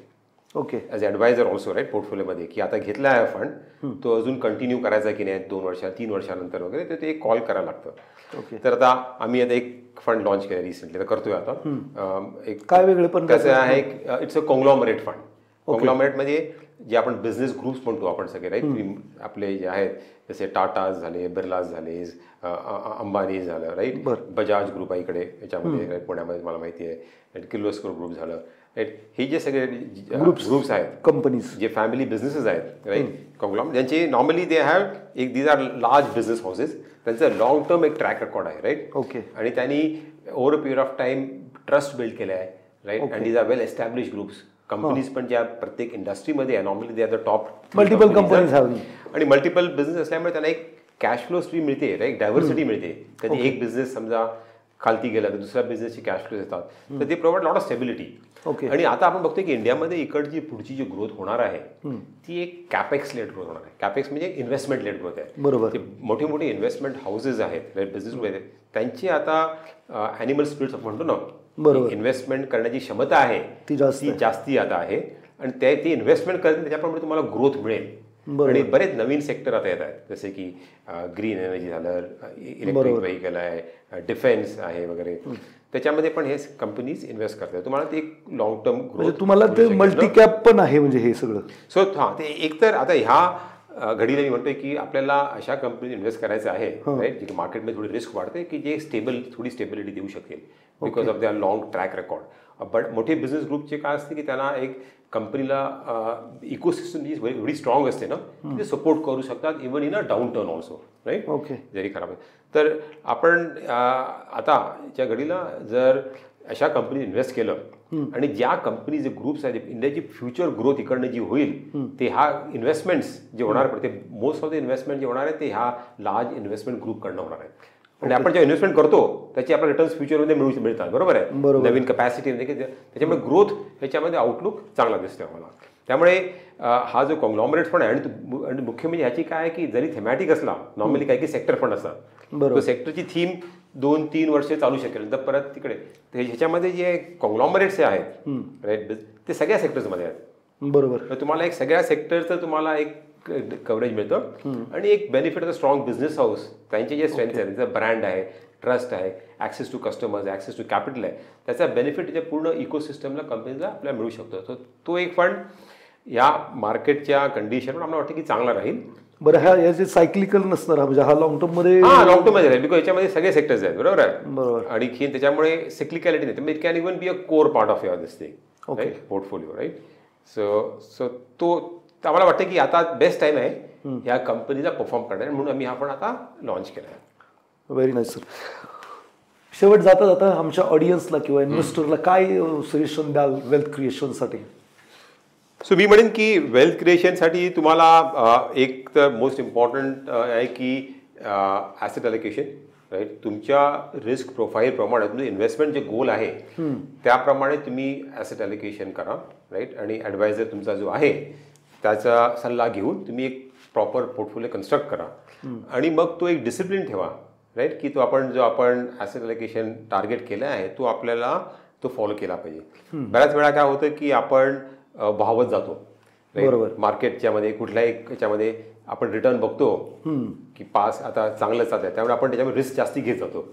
Okay. As advisor also, right, पोर्टफोलिओमध्ये, की आता घेतला आहे फंड, तो अजून कंटिन्यू करायचा की नाही 2 वर्ष 3 वर्षानंतर वगैरे, तर ते एक कॉल करायला लागतं. ओके. तर आता आम्ही आता एक फंड लॉन्च केलं रिसेंटली, तर करतोय आता. एक काय वेगळे पण कसं आहे, इट्स अ कॉंग्लॉमरेट फंड. कॉंग्लॉमरेट म्हणजे जे आपण बिझनेस ग्रुप्स म्हणतो आपण सगळे, राईट, आपले जे आहेत जसे टाटाज झाले, बिर्लाज झाले, अंबानी झालं, राईट, बजाज ग्रुप आहे इकडे याच्यामध्ये, राईट, पुण्यामध्ये मला माहिती आहे, किर्लोस्कर ग्रुप झालं, राईट. हे जे सगळे ग्रुप्स आहेत, कंपनीज, जे फॅमिली बिझनेसेस आहेत, राईट, कॉंग्लॉम, ज्यांचे नॉर्मली दे हॅव एक these are large business houses, त्यांचं लॉंग टर्म एक ट्रॅक रेकॉर्ड आहे, राईट. ओके. आणि त्यांनी over a period of time trust build केला आहे, right. And these are well establish groups. Companies पण ज्या प्रत्येक इंडस्ट्रीमध्ये आहे, normally they are the top multiple companies आणि मल्टिपल बिझनेस असल्यामुळे त्यांना एक कॅश फ्लो स्ट्रीम मिळते, राईट, डायव्हर्सिटी मिळते. कधी एक बिझनेस समजा खालती गेला तर दुसऱ्या बिझनेसची कॅश फ्लो येतात, तर ते प्रोव्हाइड लॉट ऑफ स्टेबिलिटी. आणि आता आपण बघतोय की इंडियामध्ये इकडची पुढची जी ग्रोथ होणार आहे ती एक कॅपेक्स लेट ग्रोथ होणार आहे. कॅपेक्स म्हणजे इन्व्हेस्टमेंट लेट ग्रोथ आहे. बरोबर. ते मोठे मोठे इन्व्हेस्टमेंट हाऊसेस आहेत, राईट, बिझनेसमध्ये, त्यांची आता ॲनिमल स्पिरिट्स आपण म्हणतो ना, इन्व्हेस्टमेंट करण्याची क्षमता आहे ती जास्ती आता आहे. आणि ते इन्व्हेस्टमेंट करतील त्याच्याप्रमाणे तुम्हाला ग्रोथ मिळेल. आणि बरेच नवीन सेक्टर आता येत आहेत, जसे की ग्रीन एनर्जी झालं, इलेक्ट्रिक व्हेकल आहे, डिफेन्स आहे वगैरे, त्याच्यामध्ये पण हे कंपनीज इन्व्हेस्ट करतात. तुम्हाला ते एक लॉंग टर्म ग्रोथ, तुम्हाला ते मल्टी कॅप पण आहे म्हणजे हे सगळं. सो हां, ते एक तर आता ह्या घडीला मी म्हणतोय की आपल्याला अशा कंपनीत इन्व्हेस्ट करायचं आहे राईट, जी मार्केटमध्ये थोडी रिस्क वाढते की जे थोडी स्टेबिलिटी देऊ शकेल because of their long track record. But मोठे बिझनेस ग्रुपचे काय असते की त्यांना एक कंपनीला इकोसिस्टम जी एवढी स्ट्रॉंग असते ना, ते सपोर्ट करू शकतात even in a downturn also right. Okay. जरी खराब आहे तर आपण आताच्या घडीला जर अशा कंपनी इन्व्हेस्ट केलं आणि ज्या कंपनी जे ग्रुप्स आहेत इंडियाची फ्युचर ग्रोथ इकडनं जी होईल ते ह्या इन्व्हेस्टमेंट्स जे होणार ते मोस्ट ऑफ द इन्व्हेस्टमेंट जे होणार आहे ते ह्या लार्ज इन्व्हेस्टमेंट ग्रुपकडनं होणार आहे. आणि आपण जे इन्व्हेस्टमेंट करतो त्याचे आपल्या रिटर्न्स फ्युचरमध्ये मिळतात. बरोबर आहे. नवीन कपॅसिटी त्याच्यामुळे ग्रोथ ह्याच्यामध्ये आउटलुक चांगला दिसतो आम्हाला. त्यामुळे हा जो कॉंग्लॉमरेट फंड आहे आणि मुख्य म्हणजे ह्याची काय आहे की जरी थेमॅटिक असला नॉर्मली काही सेक्टर फंड असतात, तो सेक्टरची थीम 2-3 वर्षे चालू शकेल तर परत तिकडे ह्याच्यामध्ये जे कॉंग्लॉमरेट्स आहेत राईट ते सगळ्या सेक्टर्समध्ये आहेत. बरोबर. तुम्हाला एक सगळ्या सेक्टरचं तुम्हाला एक कव्हरेज मिळतं आणि एक benefit of the strong business house. त्यांचे जे स्ट्रेंथ आहे, त्यांचा ब्रँड आहे, ट्रस्ट आहे, access to customers, access to capital आहे, त्याचा बेनिफिट त्याच्या पूर्ण इकोसिस्टमला कंपनीला आपल्याला मिळू शकतो. सो तो एक फंड या मार्केटच्या कंडिशनवर आम्हाला वाटतं की चांगला राहील. बरं, ह्या जे सायक्लिकल नसणार म्हणजे हा लॉंग टर्म मध्ये लॉंग टर्म मध्ये राहील बिकॉज याच्यामध्ये सगळे सेक्टर्स आहेत. बरोबर आहे. बरोबर. आणि त्याच्यामुळे सिक्लिकॅलिटी नाही, त्यामुळे it can even be a core part of your this thing right portfolio right. So तो आम्हाला वाटतं की आता बेस्ट टाइम आहे या कंपनीला परफॉर्म करणार म्हणून आम्ही हा पण आता लॉन्च केला आहे. Very nice sir. शेवट जाता जाता आमच्या ऑडियन्सला किंवा इन्व्हेस्टरला काय सजेशन द्याल वेल्थ क्रिएशनसाठी? सो मी म्हणेन की वेल्थ क्रिएशनसाठी तुम्हाला एक तर मोस्ट इम्पॉर्टंट आहे की ॲसेट अलोकेशन राईट. तुमच्या रिस्क प्रोफाईलप्रमाणे तुमचं इन्व्हेस्टमेंट जे गोल आहे त्याप्रमाणे तुम्ही ॲसेट अलोकेशन करा राईट. आणि ॲडवायझर तुमचा जो आहे त्याचा सल्ला घेऊन तुम्ही एक प्रॉपर पोर्टफोलिओ कन्स्ट्रक्ट करा आणि मग तो एक डिसिप्लिन ठेवा राईट की जो आपण ॲसेट अलोकेशन टार्गेट केलं आहे तो आपल्याला तो फॉलो केला पाहिजे. बऱ्याच वेळा काय होतं की आपण वाहवत जातो बरोबर मार्केटच्या मध्ये कुठल्याही याच्यामध्ये आपण रिटर्न बघतो की पास आता चांगलंच आहे त्यामुळे आपण त्याच्यामध्ये रिस्क जास्ती घेत जातो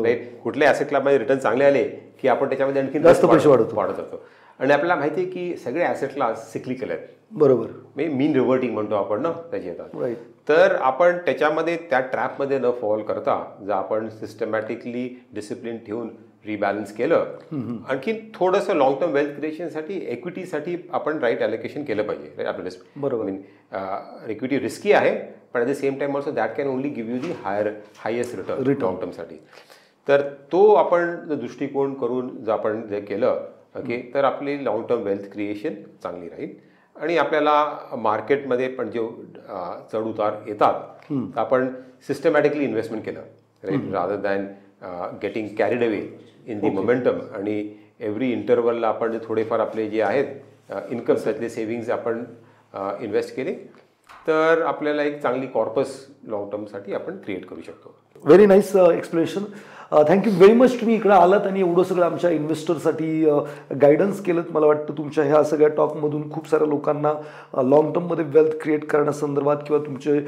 राईट. कुठल्याही ॲसेट क्लासमध्ये रिटर्न चांगले आले की आपण त्याच्यामध्ये आणखी जास्त पैसे वाढत जातो. आणि आपल्याला माहिती आहे की सगळे ॲसेट क्लास सिक्लिकल आहेत. बरोबर. म्हणजे मीन रिव्हर्टिंग म्हणतो आपण ना त्याची येतात. राईट. तर आपण त्याच्यामध्ये त्या ट्रॅपमध्ये न फॉल करता जर आपण सिस्टमॅटिकली डिसिप्लिन ठेवून रिबॅलन्स केलं आणखी थोडंसं लॉंग टर्म वेल्थ क्रिएशनसाठी इक्विटीसाठी आपण राईट ॲलोकेशन केलं पाहिजे आपलं रिस्क. बरोबर. मीन इक्विटी रिस्की आहे पण at the same time also that can only give you the highest return long टर्मसाठी. तर तो आपण दृष्टिकोन करून जर आपण जे केलं ओके तर आपली लॉंग टर्म वेल्थ क्रिएशन चांगली राहील. आणि आपल्याला मार्केटमध्ये पण जे चढ उतार येतात तर आपण सिस्टमॅटिकली इन्व्हेस्टमेंट केलं right rather than getting carried away in the momentum. आणि एव्हरी इंटरवलला आपण जे थोडेफार आपले जे आहेत इन्कम्स त्यातले सेव्हिंग्ज आपण इन्व्हेस्ट केले तर आपल्याला एक चांगली कॉर्पस लॉंग टर्मसाठी आपण क्रिएट करू शकतो. Very nice explanation. Thank you very much. तुम्ही इकडे आलात आणि एवढं सगळं आमच्या इन्व्हेस्टरसाठी गायडन्स केलं. मला वाटतं तुमच्या ह्या सगळ्या टॉकमधून खूप साऱ्या लोकांना लाँग टर्ममध्ये वेल्थ क्रिएट करण्यासंदर्भात किंवा तुमचे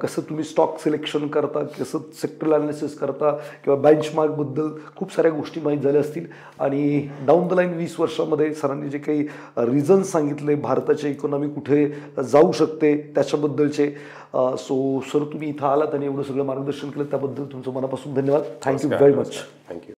कसं तुम्ही स्टॉक सिलेक्शन करता, कसं सेक्टर ॲनालिसिस करता किंवा बेंचमार्कबद्दल खूप साऱ्या गोष्टी माहीत झाल्या असतील. आणि डाऊन द लाईन 20 वर्षामध्ये सरांनी जे काही रिझन्स सांगितले भारताची इकॉनॉमी कुठे जाऊ शकते त्याच्याबद्दलचे, सो सर तुम्ही इथं आलात आणि एवढं सगळं मार्गदर्शन केलं त्याबद्दल तुमचं मनापासून धन्यवाद. Thank you very much. थँक्यू.